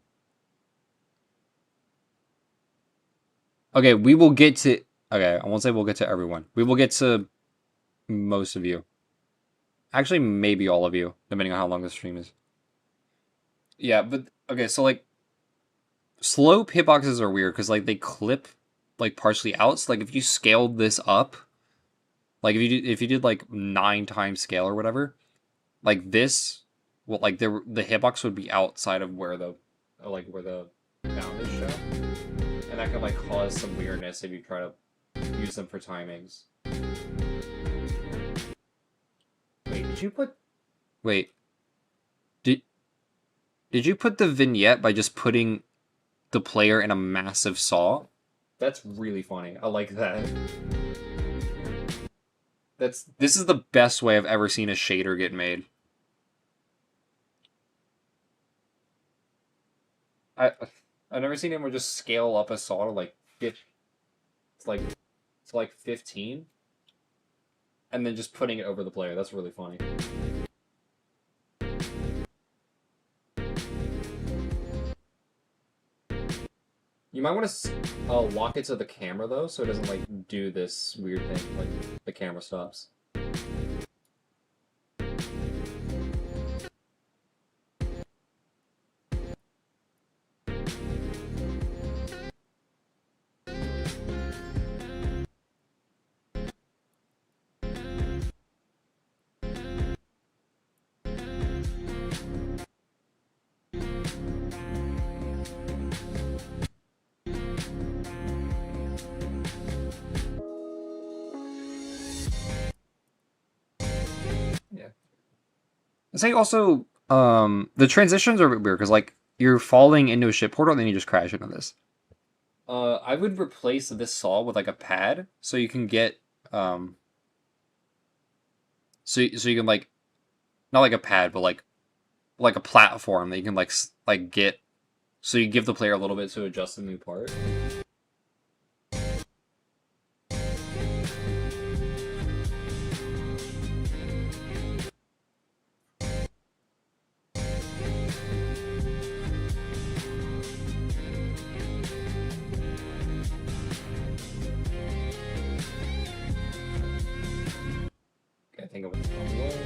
Okay, we will get to. Okay, I won't say we'll get to everyone. We will get to most of you. Actually, maybe all of you, depending on how long the stream is. Yeah, but okay, so like, slow hitboxes are weird because like they clip like partially out. So like if you scaled this up, like if you did like 9 times scale or whatever, like this, well, like the hitbox would be outside of where the bound is shown, and that could like cause some weirdness if you try to use them for timings. Wait, did you put? Wait, did you put the vignette by just putting the player in a massive saw? That's really funny. I like that. This is the best way I've ever seen a shader get made. I've never seen anyone just scale up a saw to like 15, and then just putting it over the player. That's really funny. You might want to lock it to the camera though, so it doesn't like do this weird thing like the camera stops. I'd say also, the transitions are a bit weird because like you're falling into a ship portal and then you just crash into this. I would replace this saw with like a pad so you can get so you can like not like a pad but like a platform that you can like get so you give the player a little bit to adjust the new part. I think of it the wrong way.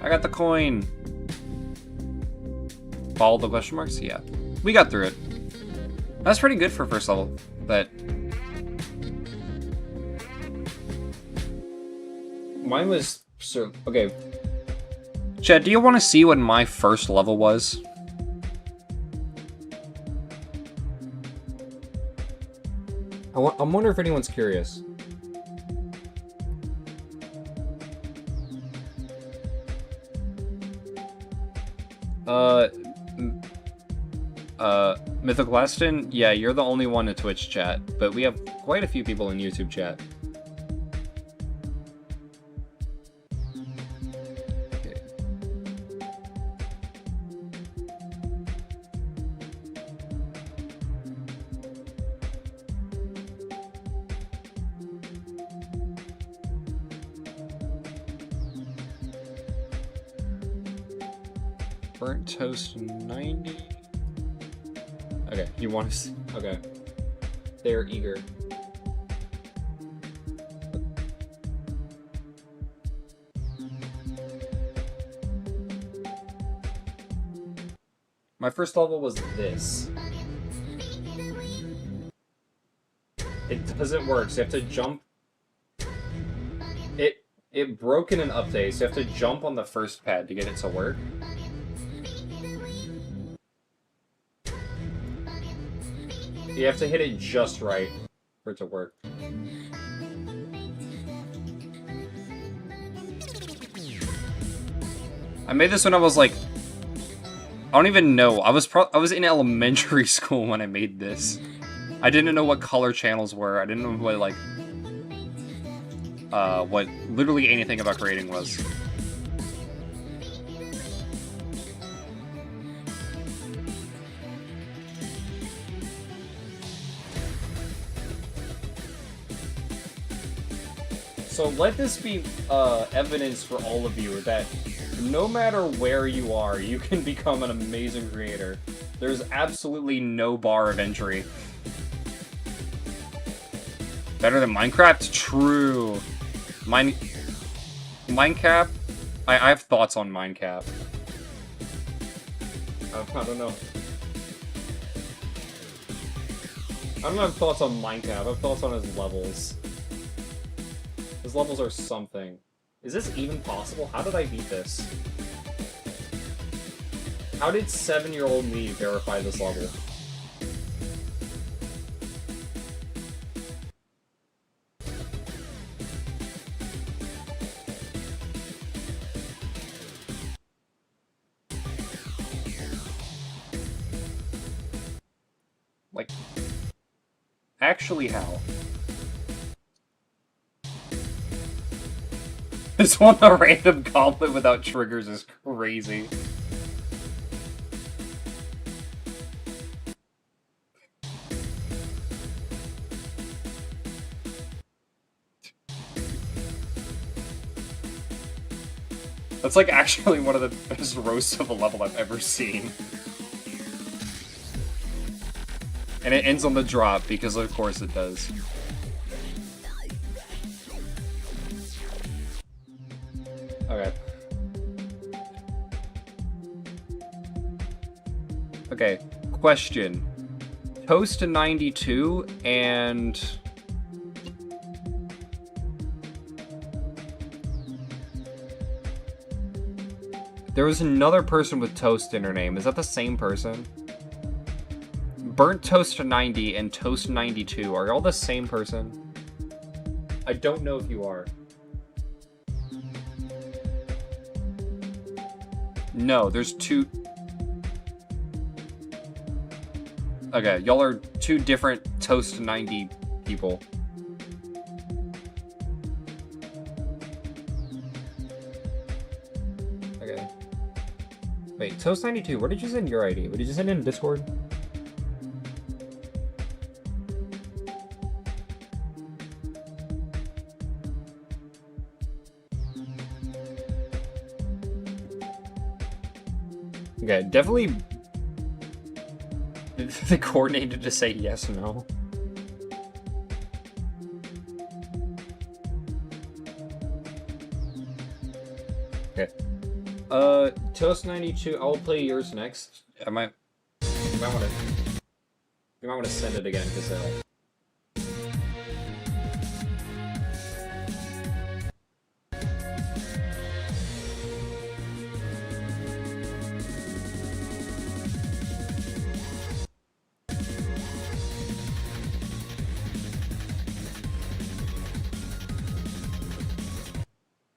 I got the coin. Follow the question marks? Yeah. We got through it. That's pretty good for first level, but mine was okay. Chad, do you want to see what my first level was? I'm wondering if anyone's curious. Mythical Aston, yeah, you're the only one in Twitch chat, but we have quite a few people in YouTube chat. Okay. Burnt Toast 90. Okay, you want to see? Okay. They're eager. My first level was this. It doesn't work, so you have to jump. It broke in an update, so you have to jump on the first pad to get it to work. You have to hit it just right for it to work. I made this when I was like, I don't even know. I was in elementary school when I made this. I didn't know what color channels were. I didn't know what literally anything about grading was. So let this be evidence for all of you that no matter where you are, you can become an amazing creator. There's absolutely no bar of entry. Better than Minecraft? True. Minecraft? I have thoughts on Minecraft. I don't know. I don't have thoughts on Minecraft. I have thoughts on his levels. His levels are something. Is this even possible? How did I beat this? How did 7-year-old me verify this level? Like, actually how? This one, a random gauntlet without triggers is crazy. That's like actually one of the best roasts of a level I've ever seen. And it ends on the drop, because of course it does. Okay. Okay, question. Toast to 92 and... There was another person with Toast in her name. Is that the same person? Burnt Toast to 90 and Toast 92. Are y'all the same person? I don't know if you are. No, there's two... Okay, y'all are two different Toast 90 people. Okay. Wait, Toast 92, where did you send your ID? Did you send it in Discord? Okay, definitely the coordinator to say yes or no. Okay. Toast 92, I'll play yours next. You might want to send it again, because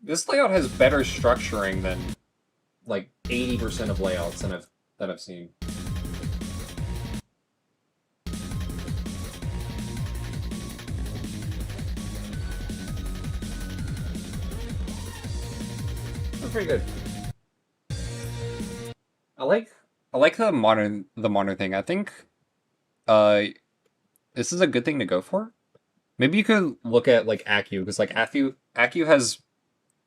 this layout has better structuring than like 80% of layouts that I've seen. That's pretty good. I like the modern thing. I think this is a good thing to go for. Maybe you could look at like Accu, because like Accu has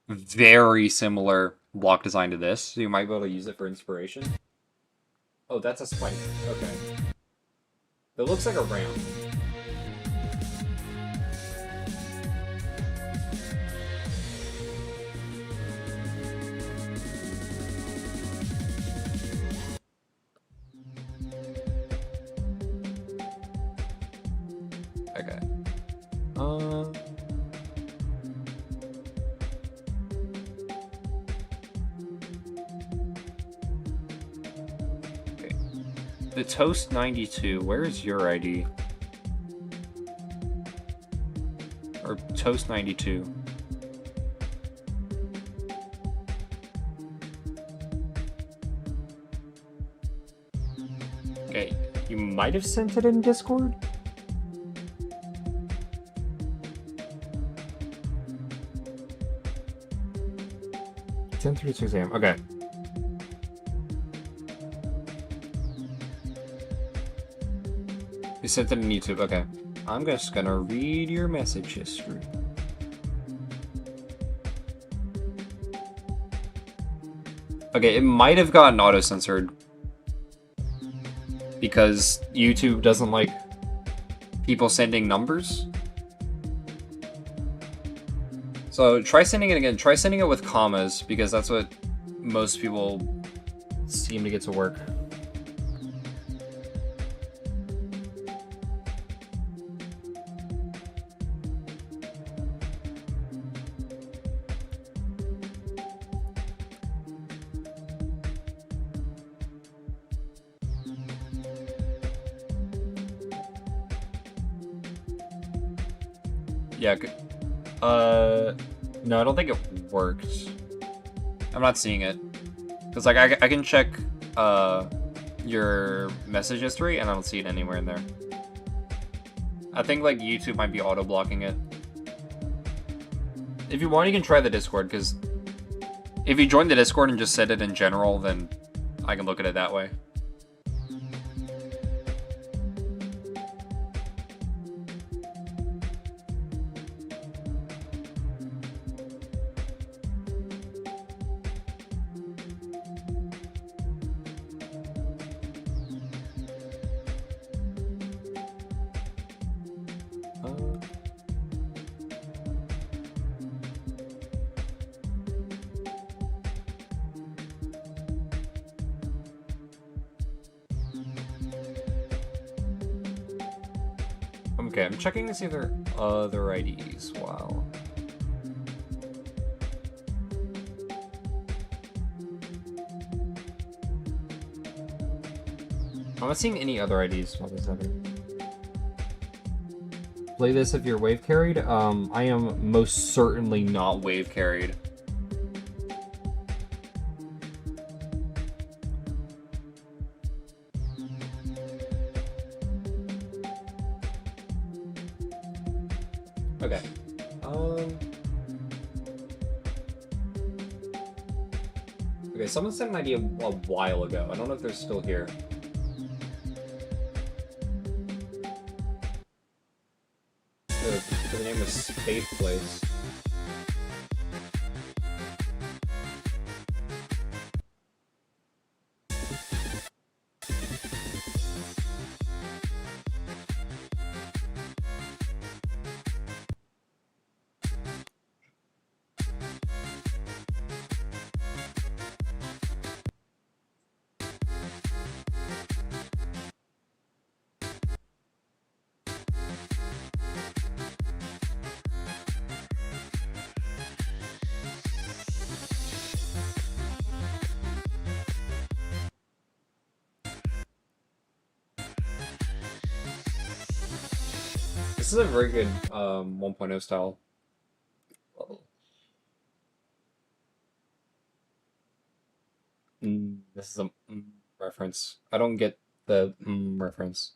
very similar block design to this, so you might be able to use it for inspiration. Oh, that's a spike. Okay. It looks like a ramp. Okay. Okay. The Toast 92, where is your ID? Or Toast 92. Okay, you might have sent it in Discord? Ten through 6 a.m. Okay. You sent it on YouTube. Okay. I'm just gonna read your message history. Okay, it might have gotten auto-censored. Because YouTube doesn't like people sending numbers. So try sending it again. Try sending it with commas, because that's what most people seem to get to work. Yeah, no, I don't think it worked. I'm not seeing it. Because, like, I can check, your message history, and I don't see it anywhere in there. I think, like, YouTube might be auto-blocking it. If you want, you can try the Discord, because if you join the Discord and just set it in general, then I can look at it that way. Okay, I'm checking to see if there are other IDs. Wow. I'm not seeing any other IDs. What is that? Play this if you're wave carried. I am most certainly not wave carried. Okay. Okay, someone sent an idea a while ago. I don't know if they're still here. The name is Spade Place. This is a very good 1.0 style level. This is a reference. I don't get the reference.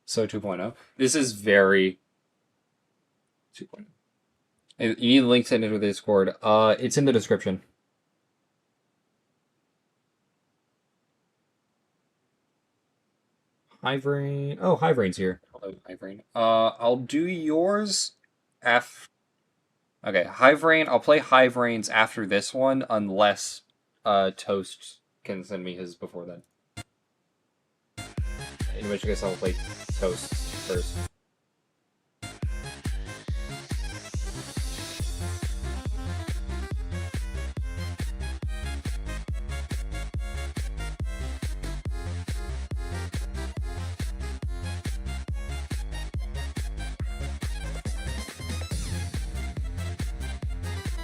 So 2.0. This is very 2.0. You need links in it with Discord. It's in the description. Hive-Rain. Oh, Hive-Rain's here. Hello, Hive-Rain. I'll do yours after. Okay, Hive-Rain. I'll play Hive-Rain's after this one, unless Toast can send me his before then. In which case, I'll play Toast first.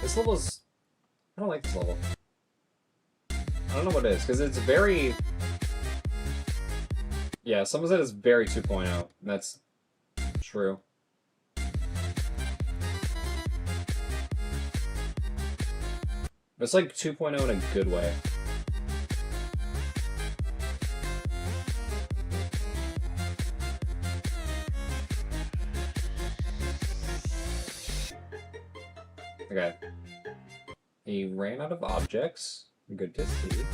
This level's... I don't like this level. I don't know what it is, because it's very... Yeah, someone said it's very 2.0. That's true. It's like 2.0 in a good way. Okay. He ran out of objects. Good to see.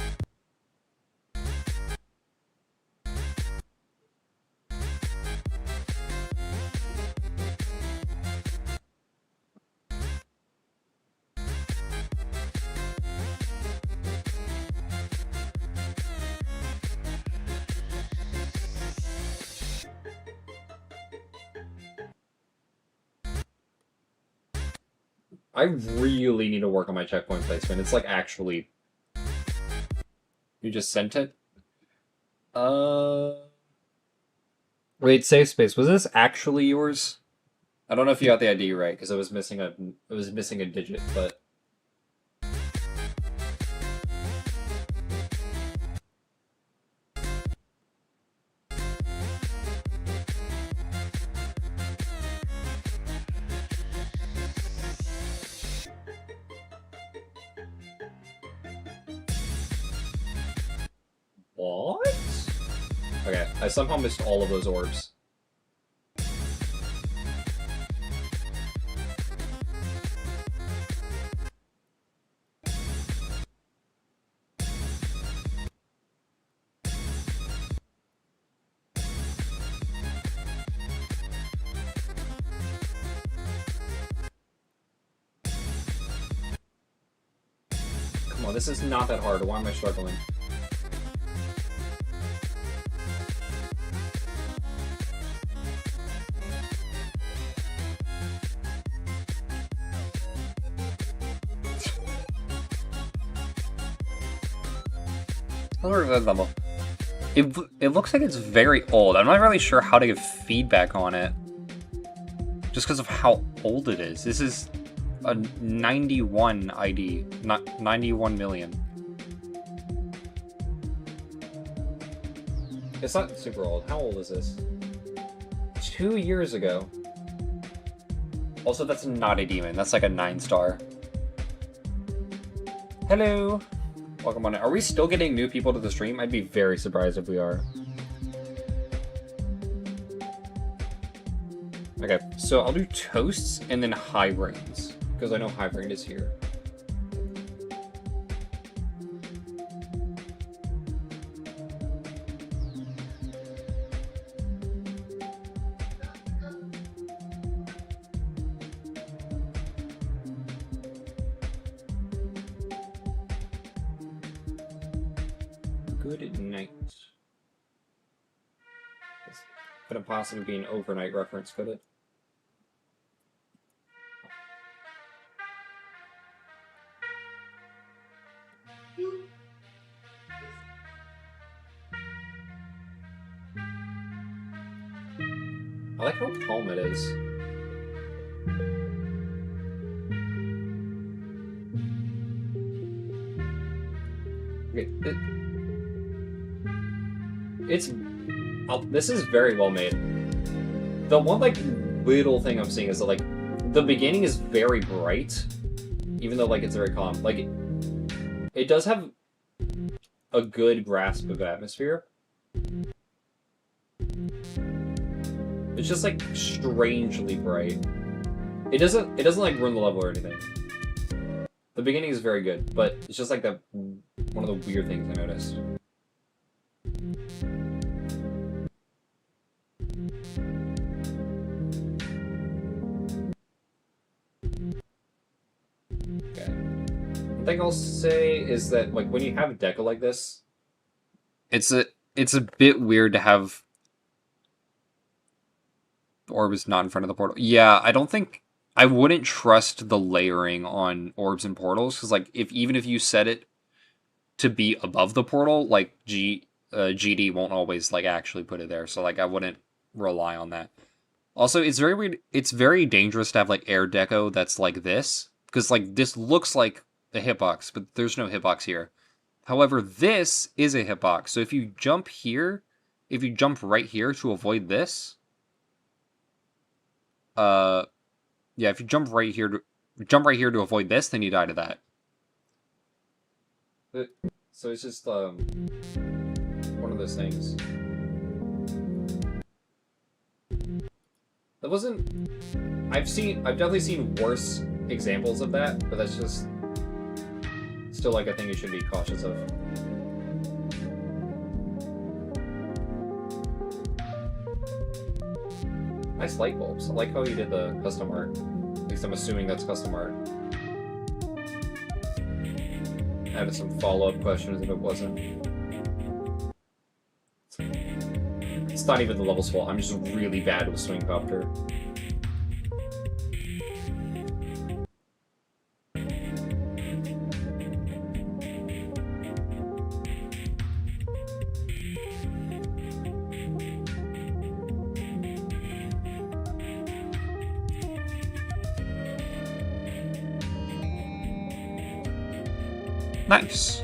I really need to work on my checkpoint placement. It's like actually... You just sent it? Wait, safe space. Was this actually yours? I don't know if you got the ID right, because it was missing a digit, but... What? Okay, I somehow missed all of those orbs. Come on, this is not that hard. Why am I struggling? Level. It looks like it's very old. I'm not really sure how to give feedback on it. Just because of how old it is. This is a 91 ID. Not 91 million. It's not super old. How old is this? 2 years ago. Also, that's not a demon. That's like a 9-star. Hello! Welcome on it. Are we still getting new people to the stream? I'd be very surprised if we are. Okay, so I'll do Toasts and then Hive-Rains, because I know Hive-Rain is here. Good night. This couldn't possibly be an overnight reference, could it? I like how calm it is. Okay, this is very well made. The one, like, little thing I'm seeing is that, like, the beginning is very bright, even though, like, it's very calm. Like, it does have a good grasp of atmosphere. It's just, like, strangely bright. It doesn't, like, ruin the level or anything. The beginning is very good, but it's just, like, one of the weird things I noticed. thing I'll say is that like when you have a deco like this, it's a bit weird to have orbs not in front of the portal. Yeah, I wouldn't trust the layering on orbs and portals because like even if you set it to be above the portal, like GD won't always like actually put it there. So like I wouldn't rely on that. Also, it's very weird. It's very dangerous to have like air deco that's like this because like this looks like a hitbox, but there's no hitbox here. However, this is a hitbox. So if you jump right here to avoid this, yeah, if you jump right here to avoid this, then you die to that. so it's just one of those things. That wasn't. I've definitely seen worse examples of that, but that's just still like a thing you should be cautious of. Nice light bulbs. I like how you did the custom art. At least I'm assuming that's custom art. Added some follow-up questions if it wasn't. It's not even the level's fault. I'm just really bad with Swing Copter. Nice.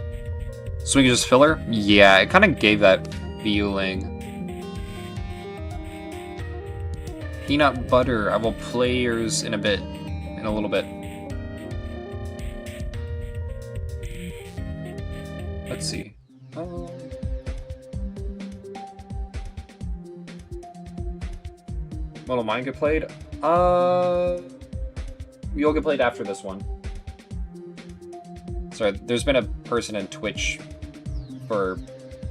Swing is just filler? Yeah, it kind of gave that feeling. Peanut butter. I will play yours in a little bit. Let's see. What'll mine get played? You'll get played after this one. Sorry, there's been a person in Twitch for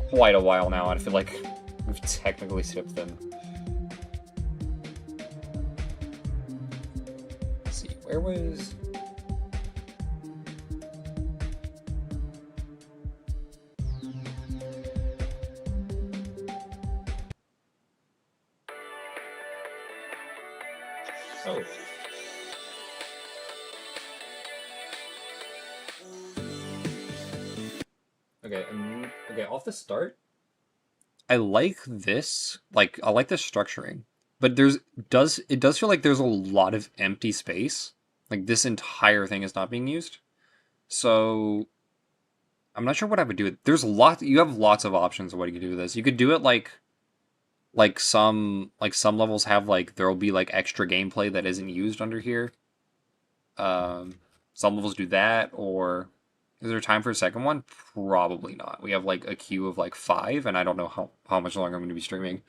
quite a while now, and I feel like we've technically skipped them. Let's see, where was... Oh. Okay, off the start. I like this. Like, I like the structuring. But it does feel like there's a lot of empty space. Like, this entire thing is not being used. So, I'm not sure what I would do. You have lots of options of what you could do with this. You could do it like some levels have like there'll be like extra gameplay that isn't used under here. Some levels do that, or is there time for a second one? Probably not. We have like a queue of like 5, and I don't know how much longer I'm going to be streaming.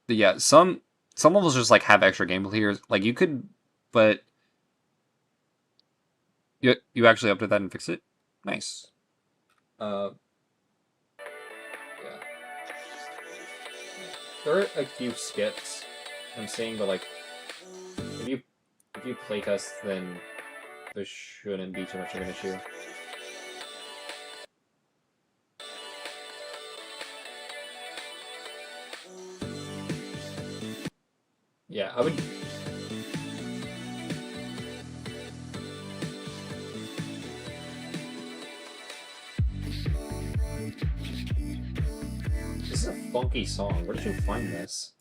But yeah, some levels just like have extra gameplay here. Like you could, but you actually update that and fix it. Nice. Yeah. There are a few skips I'm seeing, but like if you playtest, then there shouldn't be too much of an issue. Yeah, I would. This is a funky song. Where did you find this?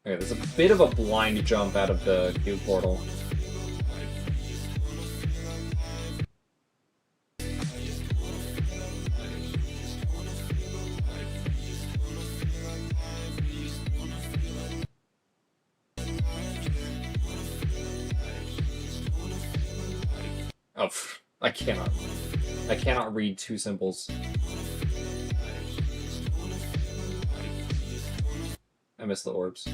Okay, there's a bit of a blind jump out of the cube portal. Oh, I cannot read two symbols. I missed the orbs.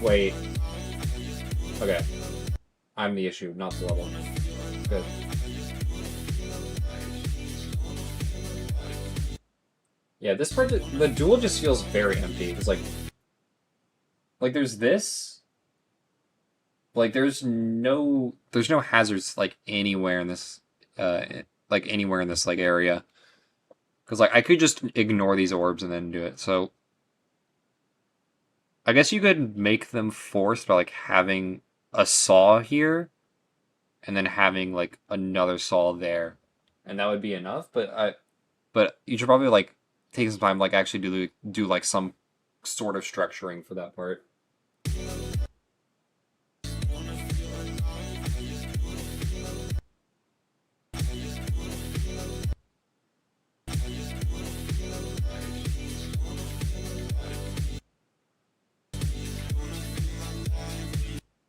Wait. Okay. I'm the issue, not the level. Good. Yeah, this part, the duel just feels very empty. It's like there's this, like there's no hazards like anywhere in this, like area. Because like I could just ignore these orbs and then do it. So I guess you could make them forced by like having a saw here, and then having like another saw there, and that would be enough. But you should probably like take some time, like actually do like some sort of structuring for that part.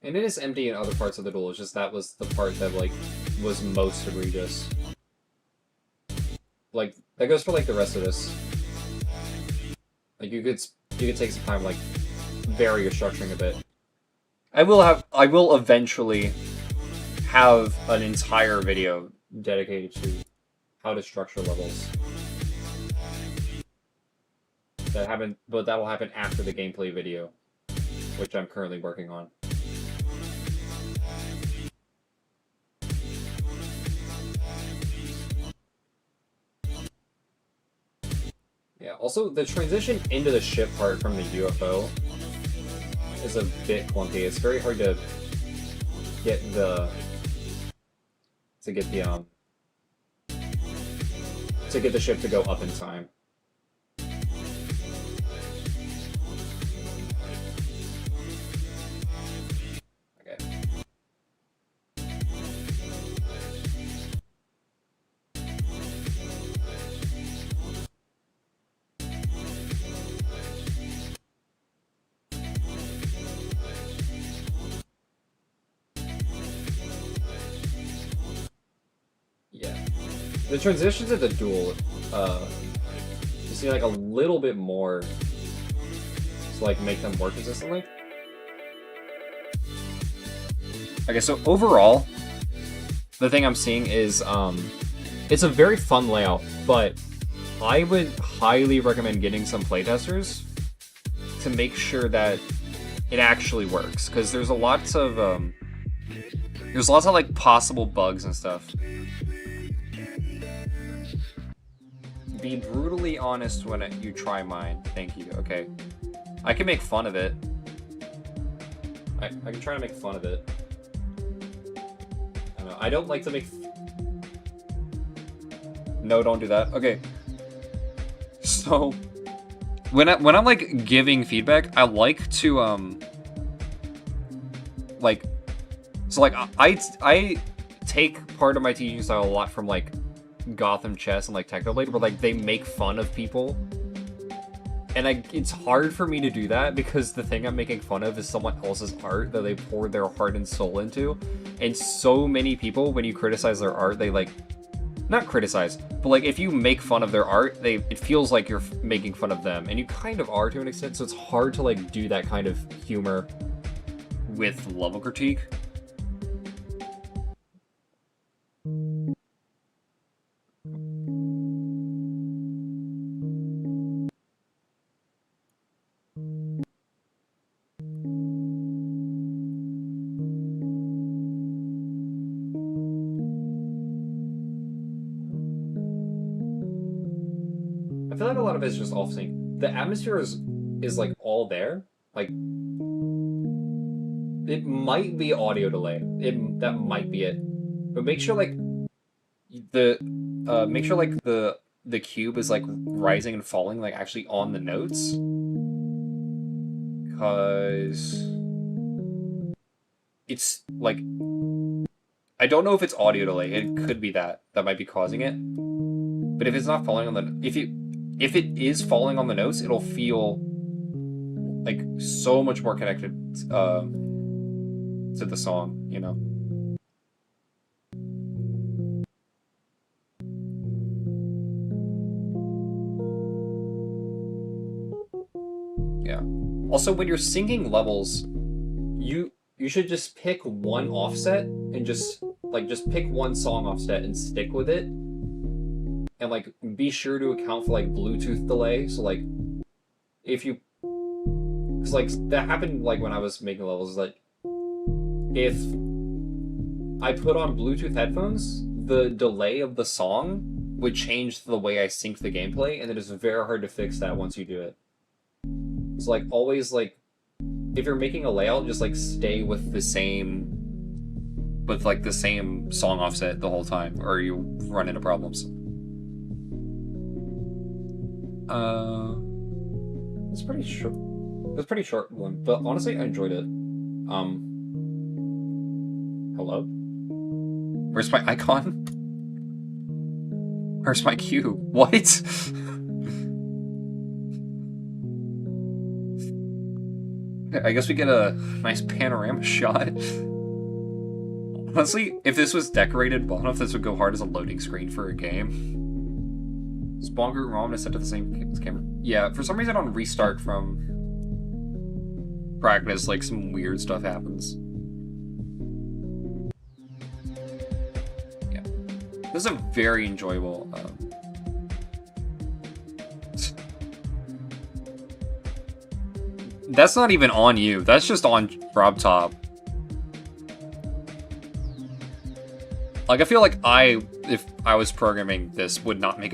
And it is empty in other parts of the duel. It's just that was the part that like was most egregious. Like that goes for like the rest of this. Like you could take some time like vary your structuring a bit. I will eventually have an entire video dedicated to how to structure levels. But that will happen after the gameplay video, which I'm currently working on. Yeah, also, the transition into the ship part from the UFO is a bit clunky. It's very hard to get the ship to go up in time. Okay. Yeah. The transitions of the duel, you see like a little bit more to like make them work consistently. Okay, so overall, the thing I'm seeing is it's a very fun layout, but I would highly recommend getting some playtesters to make sure that it actually works, because there's lots of like possible bugs and stuff. Be brutally honest when you try mine. Thank you. Okay, I can make fun of it. I can try to make fun of it. I don't know. I don't like to make. No, don't do that. Okay. So when I'm like giving feedback, I like to I take part of my teaching style a lot from like Gotham Chess and like Technoblade, where like they make fun of people, and it's hard for me to do that because the thing I'm making fun of is someone else's art that they poured their heart and soul into. And so many people, when you criticize their art, they like, not criticize, but like if you make fun of their art, it feels like you're making fun of them, and you kind of are to an extent. So it's hard to like do that kind of humor with level critique. I feel like a lot of it's just off sync. The atmosphere is like all there. Like it might be audio delay. That might be it. But make sure like the cube is like rising and falling like actually on the notes. Cause it's like I don't know if it's audio delay. It could be that might be causing it. But if it's not falling on the if it is falling on the notes, it'll feel like so much more connected to the song, you know? Yeah. Also, when you're syncing levels, you should just pick one offset and just pick one song offset and stick with it. And like be sure to account for like Bluetooth delay. So like if you, cause like that happened like when I was making levels, like if I put on Bluetooth headphones, the delay of the song would change the way I sync the gameplay, and it is very hard to fix that once you do it. So like always like if you're making a layout, just like stay with the same song offset the whole time, or you run into problems. It's pretty short. It's a pretty short one, but honestly, I enjoyed it. Hello? Where's my icon? Where's my cue? What? I guess we get a nice panorama shot. Honestly, if this was decorated well enough, this would go hard as a loading screen for a game. Spawn group ROM is set to the same camera. Yeah, for some reason on restart from practice, like some weird stuff happens. Yeah, this is a very enjoyable. That's not even on you. That's just on RobTop. Like I feel like if I was programming this, would not make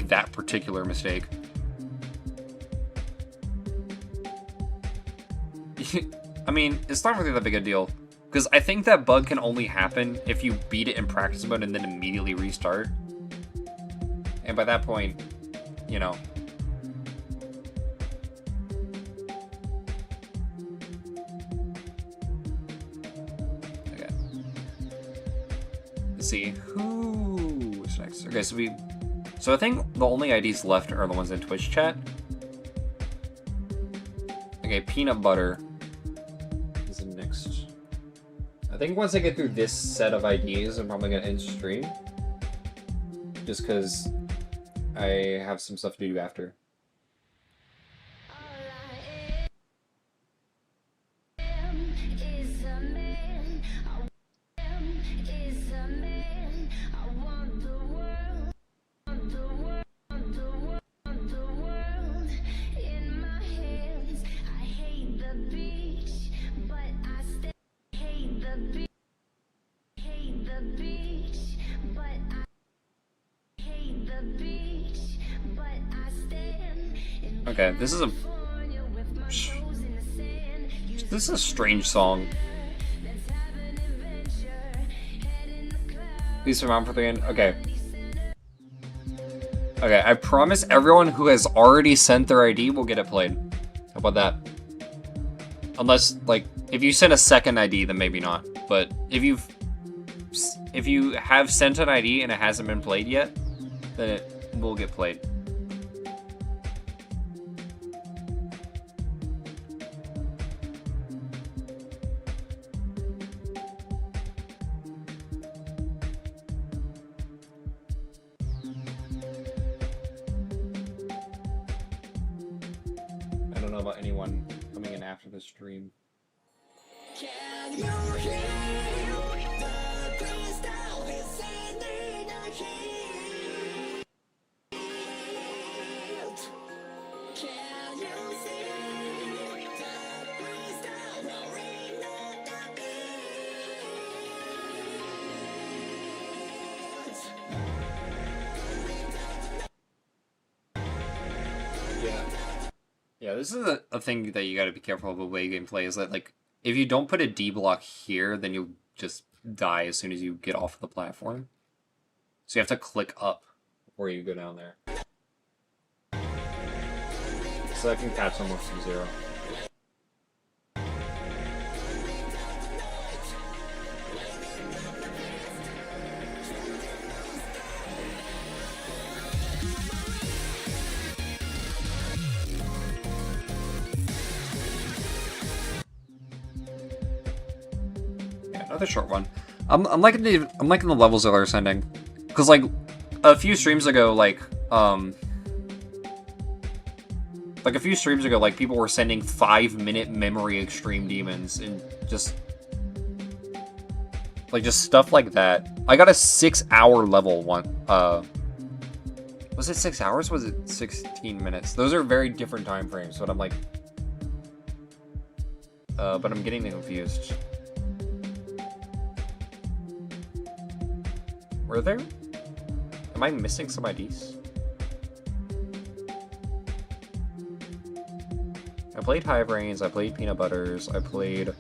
that particular mistake. I mean, it's not really that big a deal, because I think that bug can only happen if you beat it in practice mode and then immediately restart. And by that point, you know. Okay. Let's see who's next. Okay, so I think the only IDs left are the ones in Twitch chat. Okay, Peanut Butter is the next. I think once I get through this set of IDs, I'm probably gonna end stream. Just because I have some stuff to do after. Okay, this is a strange song. Please survive for the end. Okay. Okay, I promise everyone who has already sent their ID will get it played. How about that? Unless, like, if you send a second ID, then maybe not. But if you have sent an ID and it hasn't been played yet, then it will get played. I don't know about anyone coming in after the stream. Can you hear the crystal descending heat? Can you see the crystal roaring at the beat? Yeah, this is a thing that you gotta be careful of with way gameplay, is that, like, if you don't put a D block here, then you'll just die as soon as you get off the platform. So you have to click up before you go down there. So that can catch almost from zero. Another short one. I'm liking the levels that they're sending, because like a few streams ago, like Like a few streams ago, like people were sending 5-minute memory extreme demons and just stuff like that. I got a 6-hour level one. Was it 6 hours? Was it 16 minutes? Those are very different time frames. But I'm like, but I'm getting confused. Were there? Am I missing some IDs? I played High Brains, I played Peanut Butters, I played...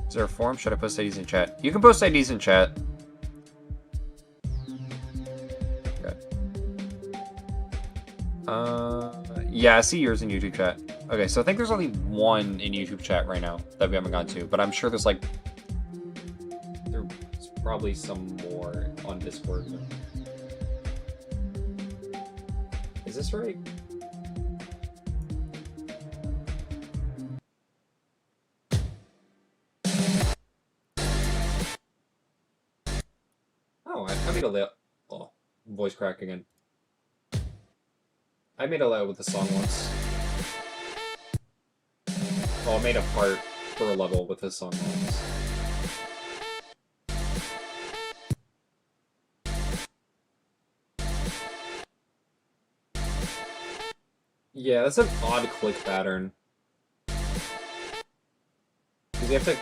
Is there a forum? Should I post IDs in chat? You can post IDs in chat. Okay. Yeah, I see yours in YouTube chat. Okay, so I think there's only one in YouTube chat right now that we haven't gone to, but I'm sure there's like... There's probably some more on Discord. Is this right? Oh, I made a layout. Oh, voice crack again. I made a layout with the song once. Oh, I made a part for a level with this song once. Yeah, that's an odd click pattern. Because you have to...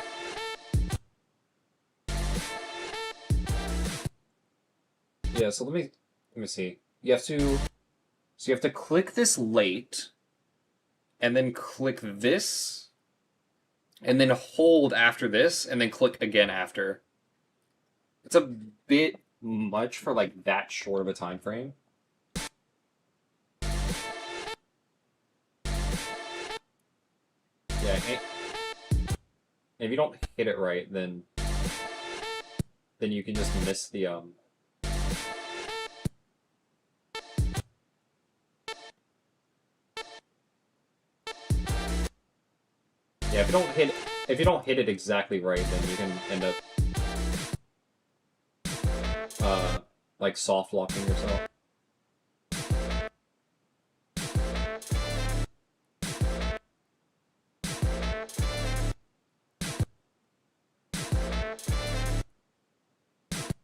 Yeah, so let me see. You have to... So you have to click this late, and then click this, and then hold after this, and then click again after. It's a bit much for like that short of a time frame. Yeah, if you don't hit it right, then you can just miss the Yeah, if you don't hit it exactly right, then you can end up like soft locking yourself.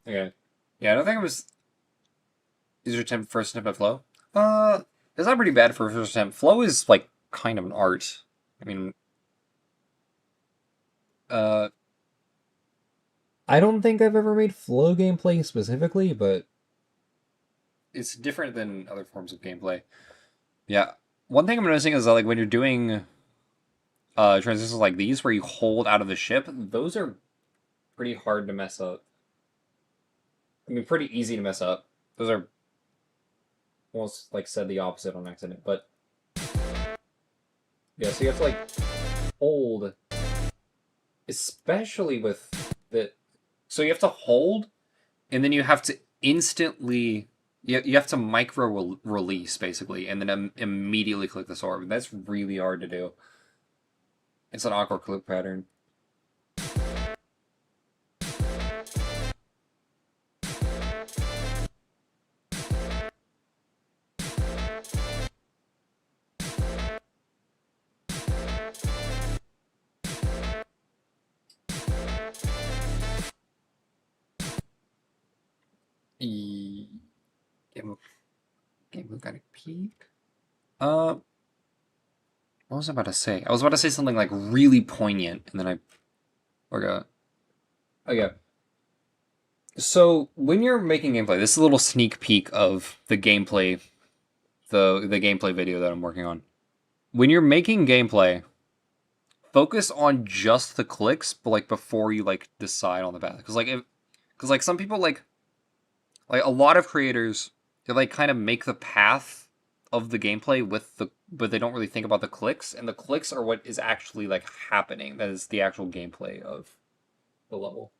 Okay. Yeah, I don't think it was. Is your first attempt at flow? It's not pretty bad for a first attempt. Flow is like kind of an art. I mean, I don't think I've ever made flow gameplay specifically, but it's different than other forms of gameplay. Yeah, one thing I'm noticing is that like when you're doing transitions like these, where you hold out of the ship, those are pretty hard to mess up. I mean, pretty easy to mess up. Those are almost like said the opposite on accident, but yeah. So you have to like hold. Especially with the... So you have to hold, and then you have to instantly... You have to micro-release, basically, and then immediately click this orb. That's really hard to do. It's an awkward click pattern. Game move got a peek. What was I about to say? I was about to say something like really poignant, and then I forgot. Okay. So when you're making gameplay, this is a little sneak peek of the gameplay, the gameplay video that I'm working on. When you're making gameplay, focus on just the clicks, but like before you like decide on the path, because some people like a lot of creators, they like kind of make the path of the gameplay but they don't really think about the clicks, and the clicks are what is actually like happening. That is the actual gameplay of the level.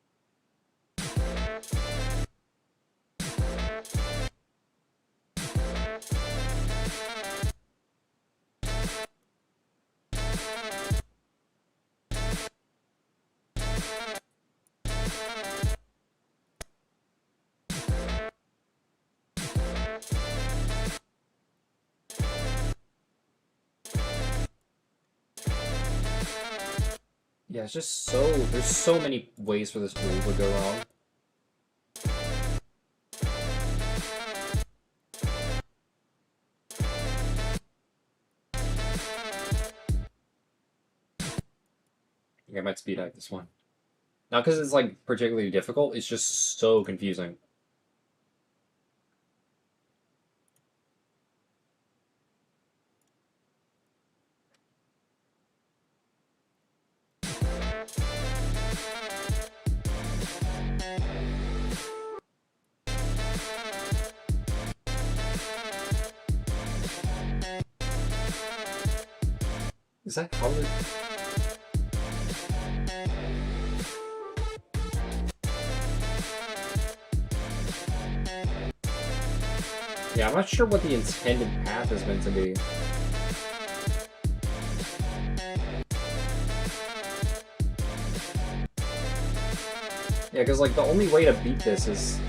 Yeah, it's just so... There's so many ways for this move to go wrong. I might speed out this one. Not because it's, like, particularly difficult, it's just so confusing. Is that how it... Yeah, I'm not sure what the intended path is meant to be. Yeah, because, like, the only way to beat this is...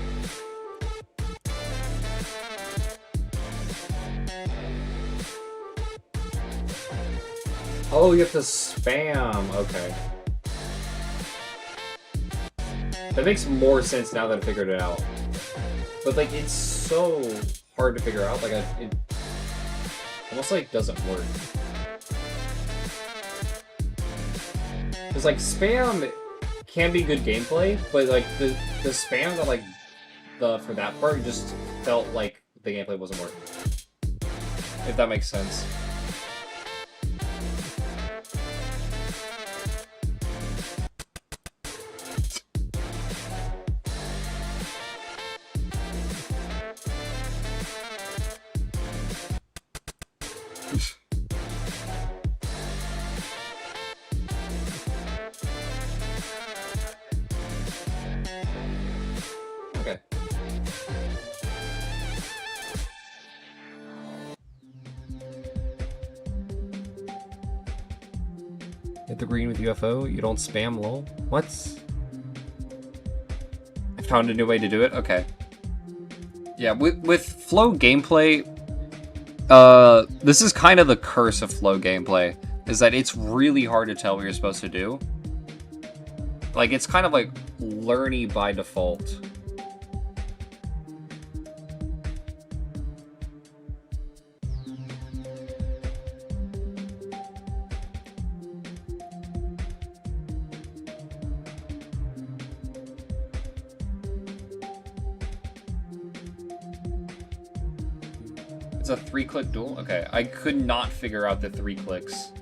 Oh, you have to spam. Okay. That makes more sense now that I figured it out. But, like, it's so hard to figure out. Like, it almost, like, doesn't work. Because, like, spam can be good gameplay, but, like, the spam that, like, for that part just felt like the gameplay wasn't working. If that makes sense. Okay. Hit the green with UFO, you don't spam lol. What? I found a new way to do it? Okay. Yeah, with flow gameplay, this is kind of the curse of flow gameplay, is that it's really hard to tell what you're supposed to do. Like, it's kind of like learny by default. It's a 3-click duel? Okay, I could not figure out the 3 clicks.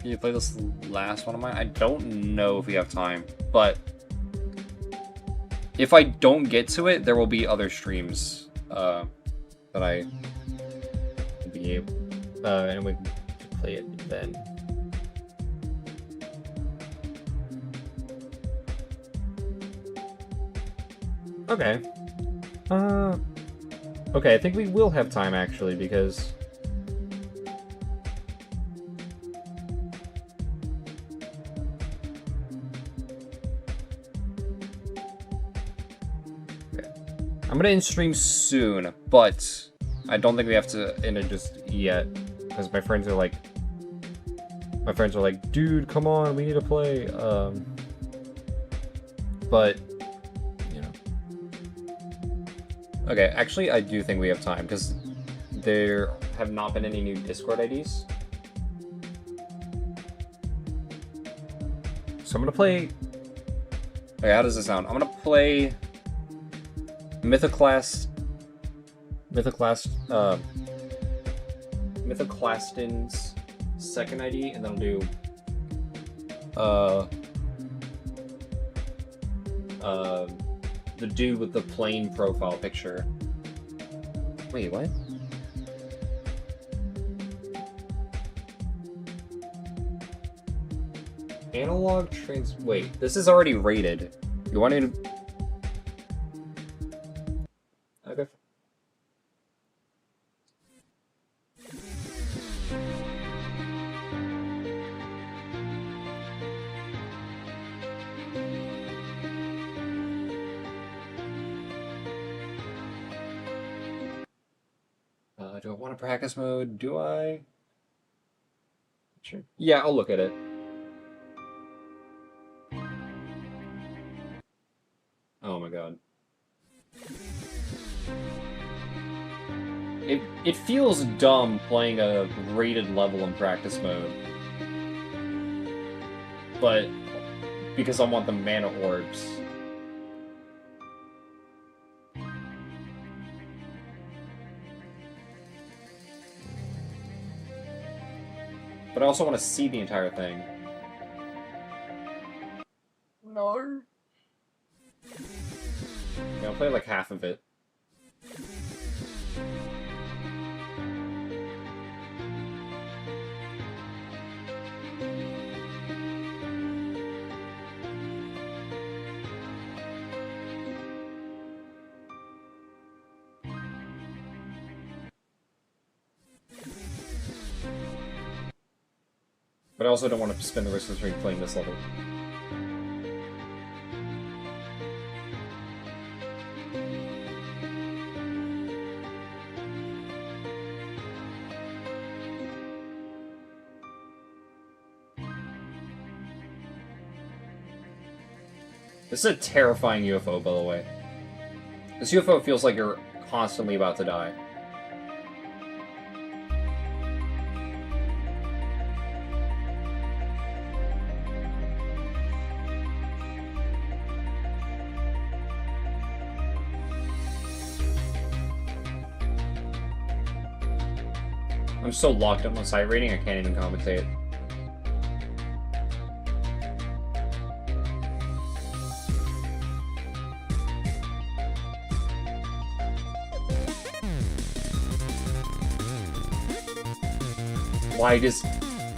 Can you play this last one of mine? I don't know if we have time, but if I don't get to it, there will be other streams that I will be able, and we can play it then. Okay. Okay, I think we will have time, actually, because... I'm gonna end stream soon, but I don't think we have to end it just yet, because my friends are like, dude, come on, we need to play, but, you know. Okay, actually, I do think we have time, because there have not been any new Discord IDs. So I'm gonna play... Okay, how does this sound? I'm gonna play... Mythoclastin's second ID, and then I'll do the dude with the plain profile picture. Wait, what? Analog trans... Wait, this is already rated. You want me to... Okay. Do I want to practice mode? Do I? Sure. Yeah, I'll look at it. Oh my god. It feels dumb playing a rated level in practice mode. But because I want the mana orbs. But I also want to see the entire thing. No. Yeah, I'll play like half of it. But I also don't want to spend the rest of the stream playing this level. This is a terrifying UFO, by the way. This UFO feels like you're constantly about to die. I'm so locked up on sight reading, I can't even commentate. Why does...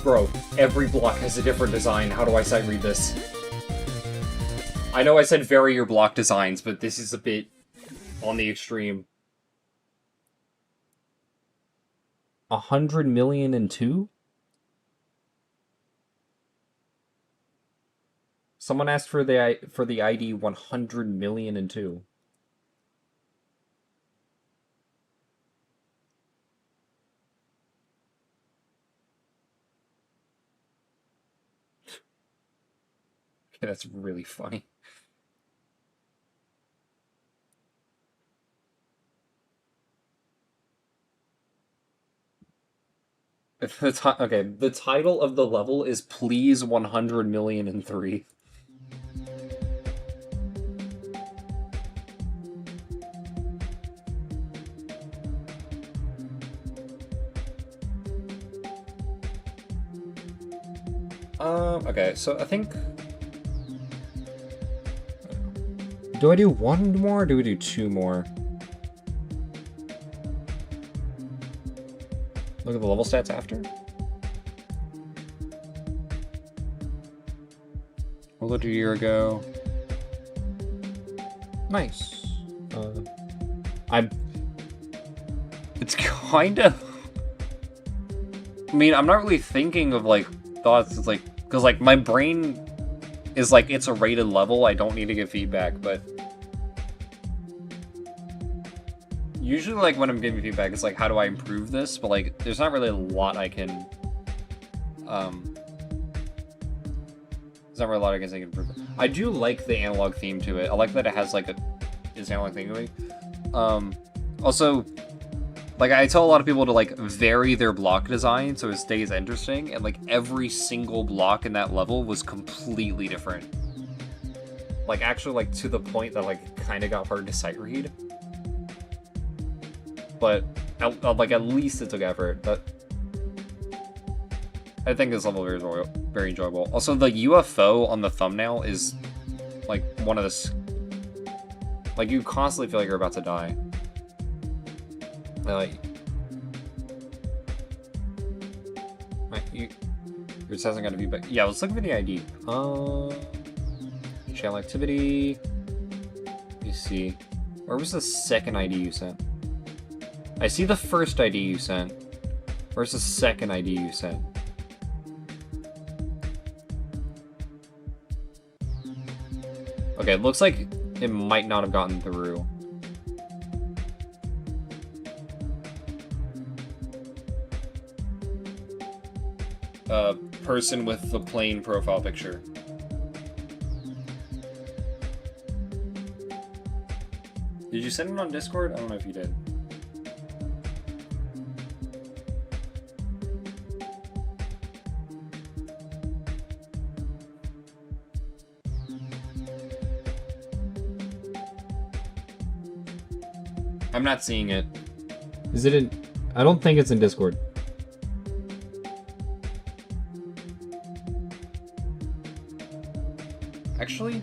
Bro, every block has a different design. How do I sight read this? I know I said vary your block designs, but this is a bit on the extreme. 100 million and 2? Someone asked for the ID 100 million and 2. Okay, that's really funny. Okay, the title of the level is Please 100 million and 3. Okay, so I think... Do I do one more or do we do two more? Look at the level stats after. We'll look a year ago. Nice. It's kind of... I mean, I'm not really thinking of, like, thoughts. It's like... Because, like, my brain is like, it's a rated level. I don't need to give feedback, but... Usually, like, when I'm giving feedback, it's like, how do I improve this? But, like, there's not really a lot I can... There's not really a lot I can say improve. I do like the analog theme to it. I like that it has, like, this analog thing going. Also... Like, I tell a lot of people to, like, vary their block design so it stays interesting, and, like, every single block in that level was completely different. Like, actually, like, to the point that, like, kind of got hard to sight read. But, like, at least it took effort, but... I think this level is very enjoyable. Also, the UFO on the thumbnail is, like, one of the... Like, you constantly feel like you're about to die. Yours hasn't got to be, but yeah, let's look for the ID. Channel activity. Let me see. Where was the second ID you sent? I see the first ID you sent. Where's the second ID you sent? Okay, it looks like it might not have gotten through. Person with the plain profile picture. Did you send it on Discord? I don't know if you did. I'm not seeing it. Is it in... I don't think it's in Discord. Actually?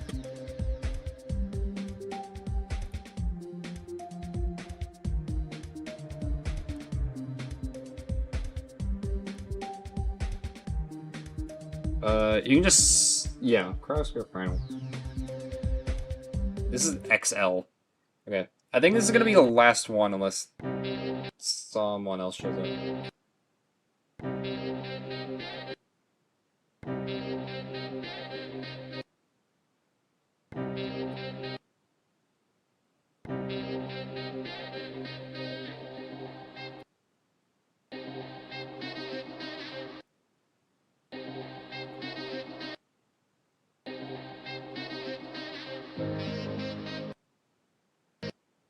You can just... Yeah, Cryosphere Primal. This is XL. Okay. I think this is gonna be the last one unless someone else shows up.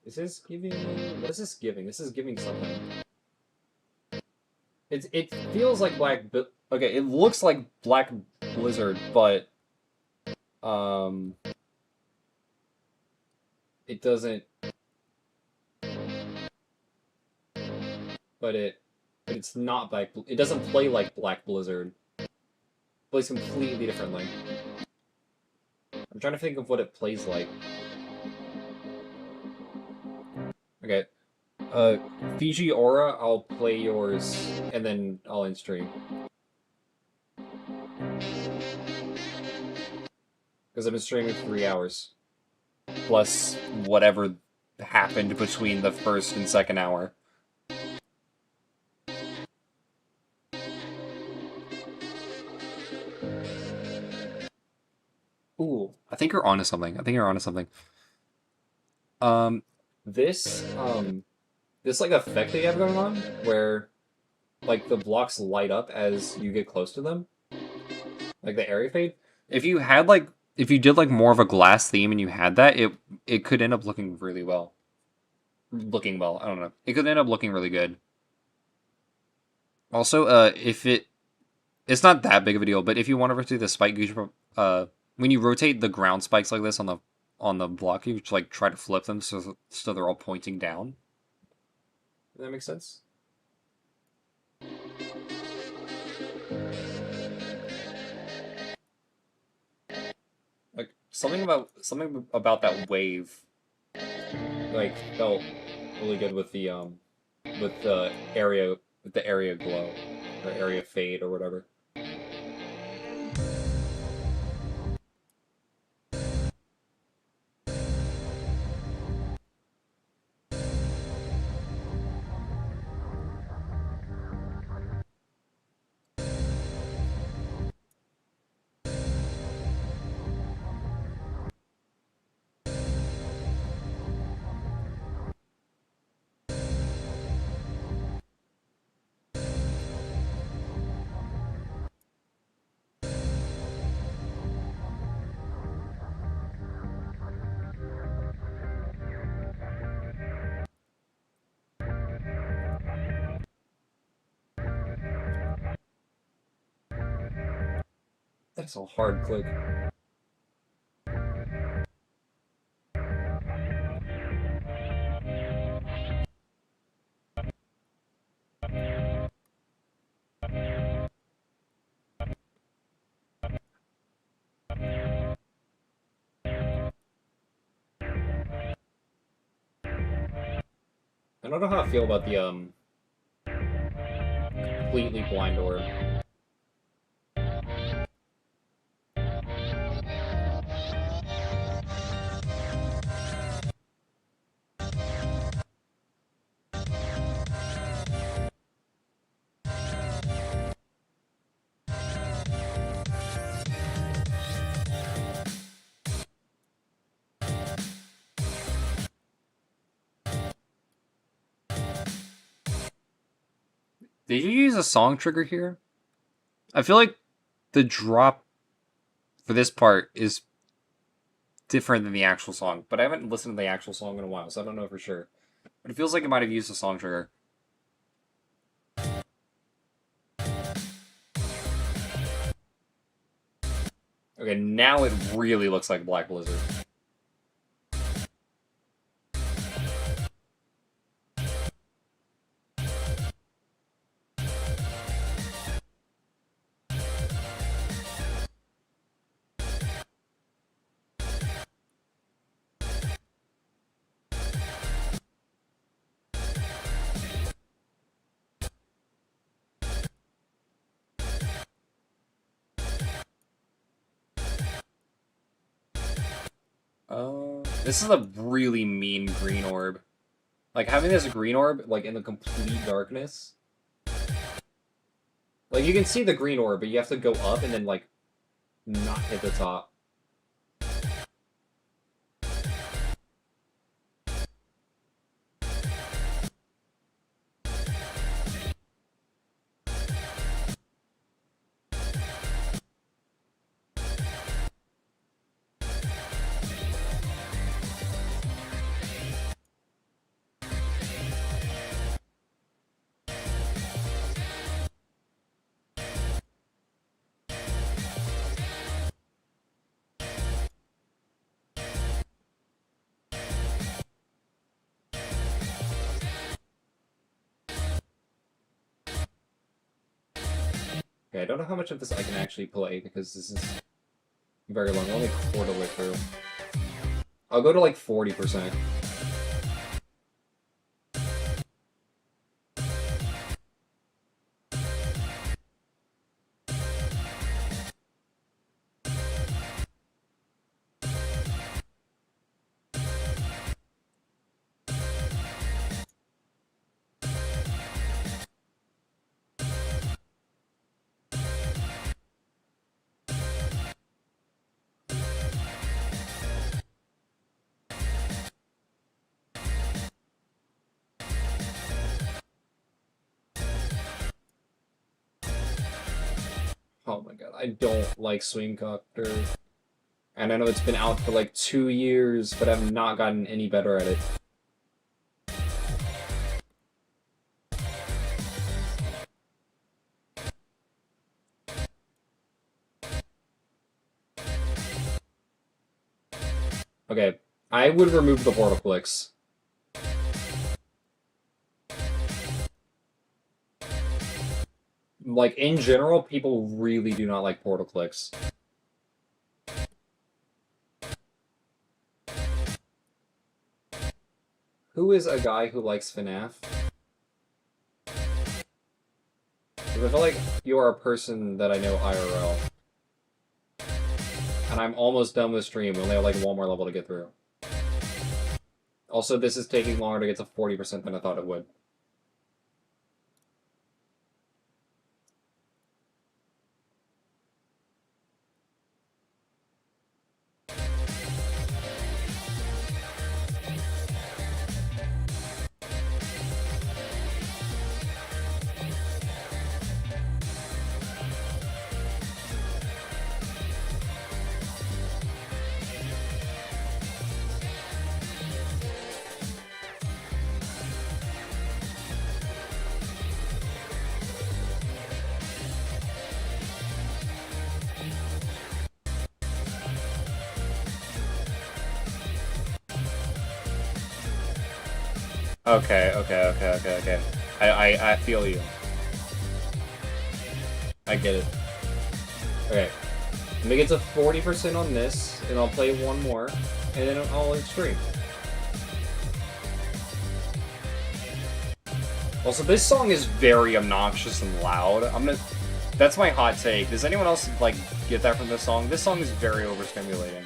Is this giving... What is this giving? This is giving something. It feels like Black... Okay, it looks like Black Blizzard, but... It doesn't... But it's not Black... It doesn't play like Black Blizzard. It plays completely differently. I'm trying to think of what it plays like. Okay. Fiji Aura, I'll play yours, and then I'll end stream. Because I've been streaming 3 hours. Plus whatever happened between the first and second hour. Ooh, I think you're onto something. This like effect that you have going on, where like the blocks light up as you get close to them, like the area fade. If you did like more of a glass theme and you had that, it could end up looking really well. I don't know. It could end up looking really good. Also, if it's not that big of a deal, but if you want to rotate the spike gauge, when you rotate the ground spikes like this on the block, you like try to flip them so they're all pointing down. Does that make sense? Like something about that wave, like felt really good with the area glow or area fade or whatever. That's a hard click. I don't know how I feel about the completely blind orb. Did you use a song trigger here? I feel like the drop for this part is different than the actual song, but I haven't listened to the actual song in a while, so I don't know for sure. But it feels like it might have used a song trigger. Okay, now it really looks like Black Blizzard. This is a really mean green orb. Like, having this green orb, like, in the complete darkness. Like, you can see the green orb, but you have to go up and then, like, not hit the top. Okay, I don't know how much of this I can actually play, because this is very long. I'm only a quarter way through. I'll go to like 40%. Oh my god, I don't like Swingcopter. And I know it's been out for like 2 years, but I've not gotten any better at it. Okay, I would remove the portal clicks. Like, in general, people really do not like portal clicks. Who is a guy who likes FNAF? Because I feel like you are a person that I know IRL. And I'm almost done with stream. We only have like one more level to get through. Also, this is taking longer to get to 40% than I thought it would. Okay. I feel you. I get it. Okay. Let me get to 40% on this, and I'll play one more, and then I'll stream. Also, this song is very obnoxious and loud. That's my hot take. Does anyone else, like, get that from this song? This song is very overstimulating.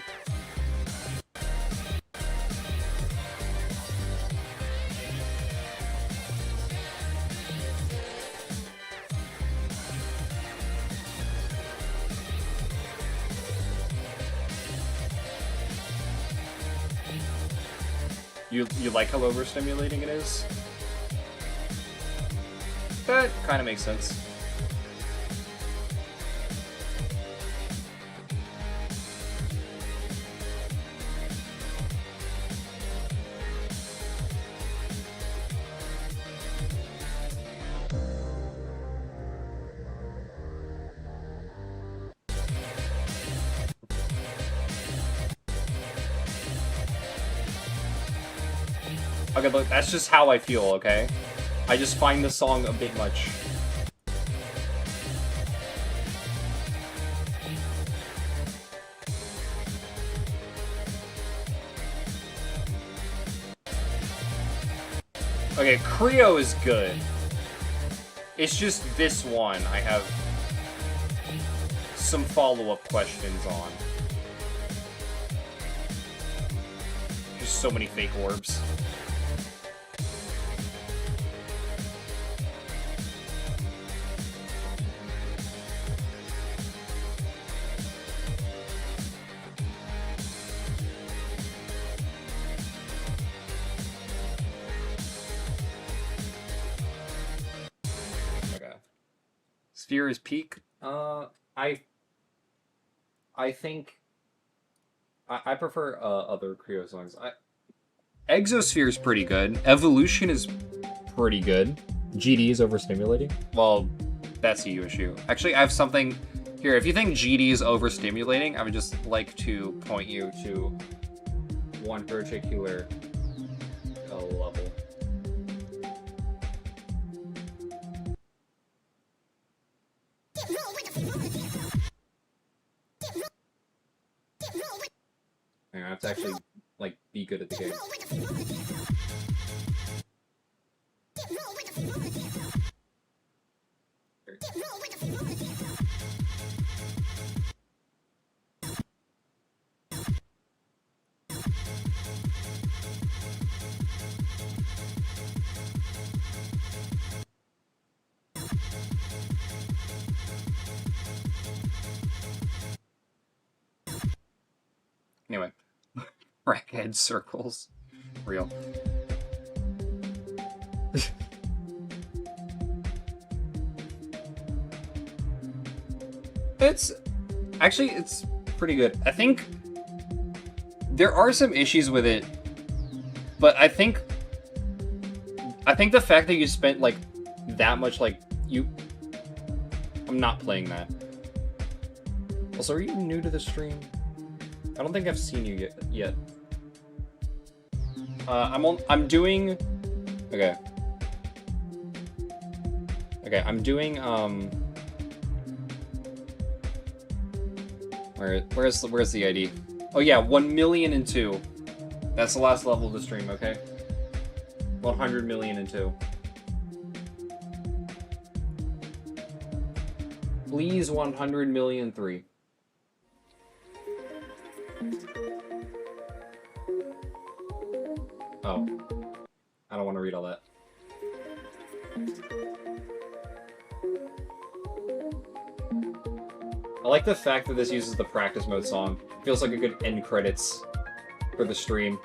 You like how overstimulating it is? That kind of makes sense. Okay, look, that's just how I feel, okay? I just find the song a bit much. Okay, Creo is good. It's just this one I have some follow-up questions on. Just so many fake orbs. Sphere is peak. I think I prefer other Creo songs. Exosphere is pretty good. Evolution is pretty good. GD is overstimulating. Well, that's a you issue. Actually, I have something here. If you think GD is overstimulating, I would just like to point you to one particular level. I have to actually, like, be good at the game. Anyway. Crackhead circles. Real. It's pretty good. I think there are some issues with it, but I think the fact that you spent like that much, like I'm not playing that. Also, are you new to the stream? I don't think I've seen you yet. I'm doing. Okay. Okay, I'm doing Where's the ID? Oh yeah, 1,000,002. That's the last level of the stream. Okay. 100,000,002. Please, 100,000,003. Oh. I don't want to read all that. I like the fact that this uses the practice mode song. It feels like a good end credits for the stream.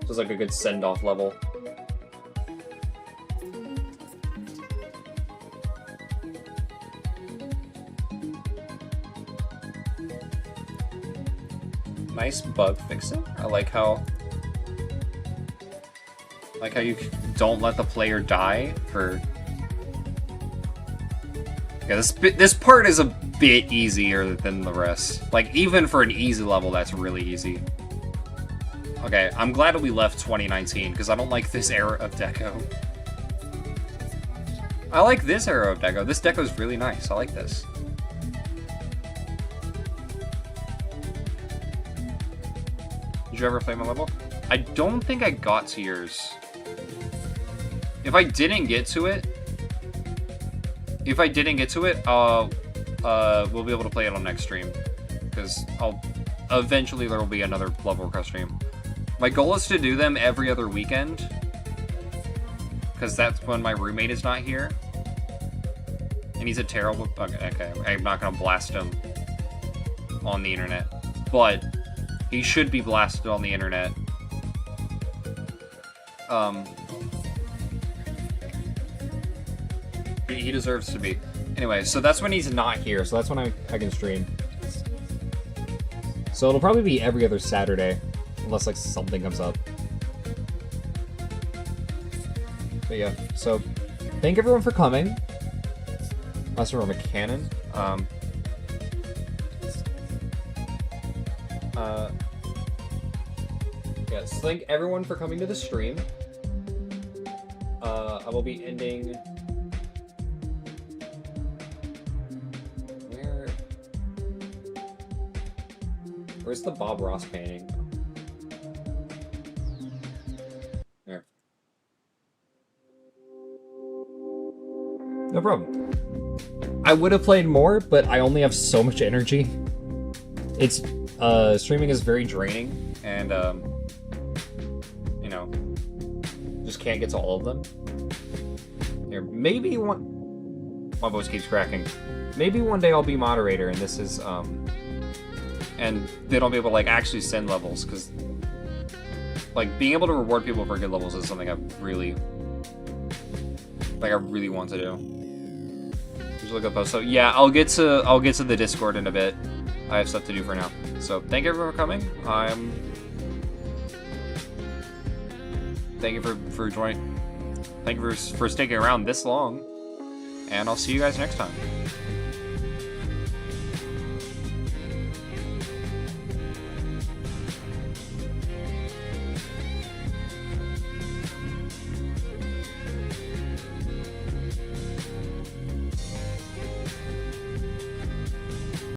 Feels like a good send-off level. Nice bug fixing. I like how you don't let the player die for. Yeah, this part is a bit easier than the rest. Like, even for an easy level, that's really easy. Okay, I'm glad that we left 2019, because I don't like this era of deco. I like this era of deco. This deco is really nice. I like this. Did you ever play my level? I don't think I got to yours. If I didn't get to it, we'll be able to play it on next stream, because eventually there will be another level request stream. My goal is to do them every other weekend, because that's when my roommate is not here, and he's a terrible. Okay, I'm not gonna blast him on the internet, but he should be blasted on the internet. He deserves to be. Anyway, so that's when he's not here. So that's when I can stream. So it'll probably be every other Saturday, unless like something comes up. But yeah, so thank everyone for coming. Let's remember Cannon. Yes, thank everyone for coming to the stream. I will be ending. Where's the Bob Ross painting? There. No problem. I would have played more, but I only have so much energy. It's streaming is very draining, and you know, just can't get to all of them. Here, maybe one. My voice keeps cracking. Maybe one day I'll be moderator, and this is and then I'll be able to like actually send levels, because like being able to reward people for good levels is something I really want to do. Just look up post. So yeah, I'll get to the Discord in a bit. I have stuff to do for now. So thank you everyone for coming. Thank you for joining. Thank you for sticking around this long. And I'll see you guys next time.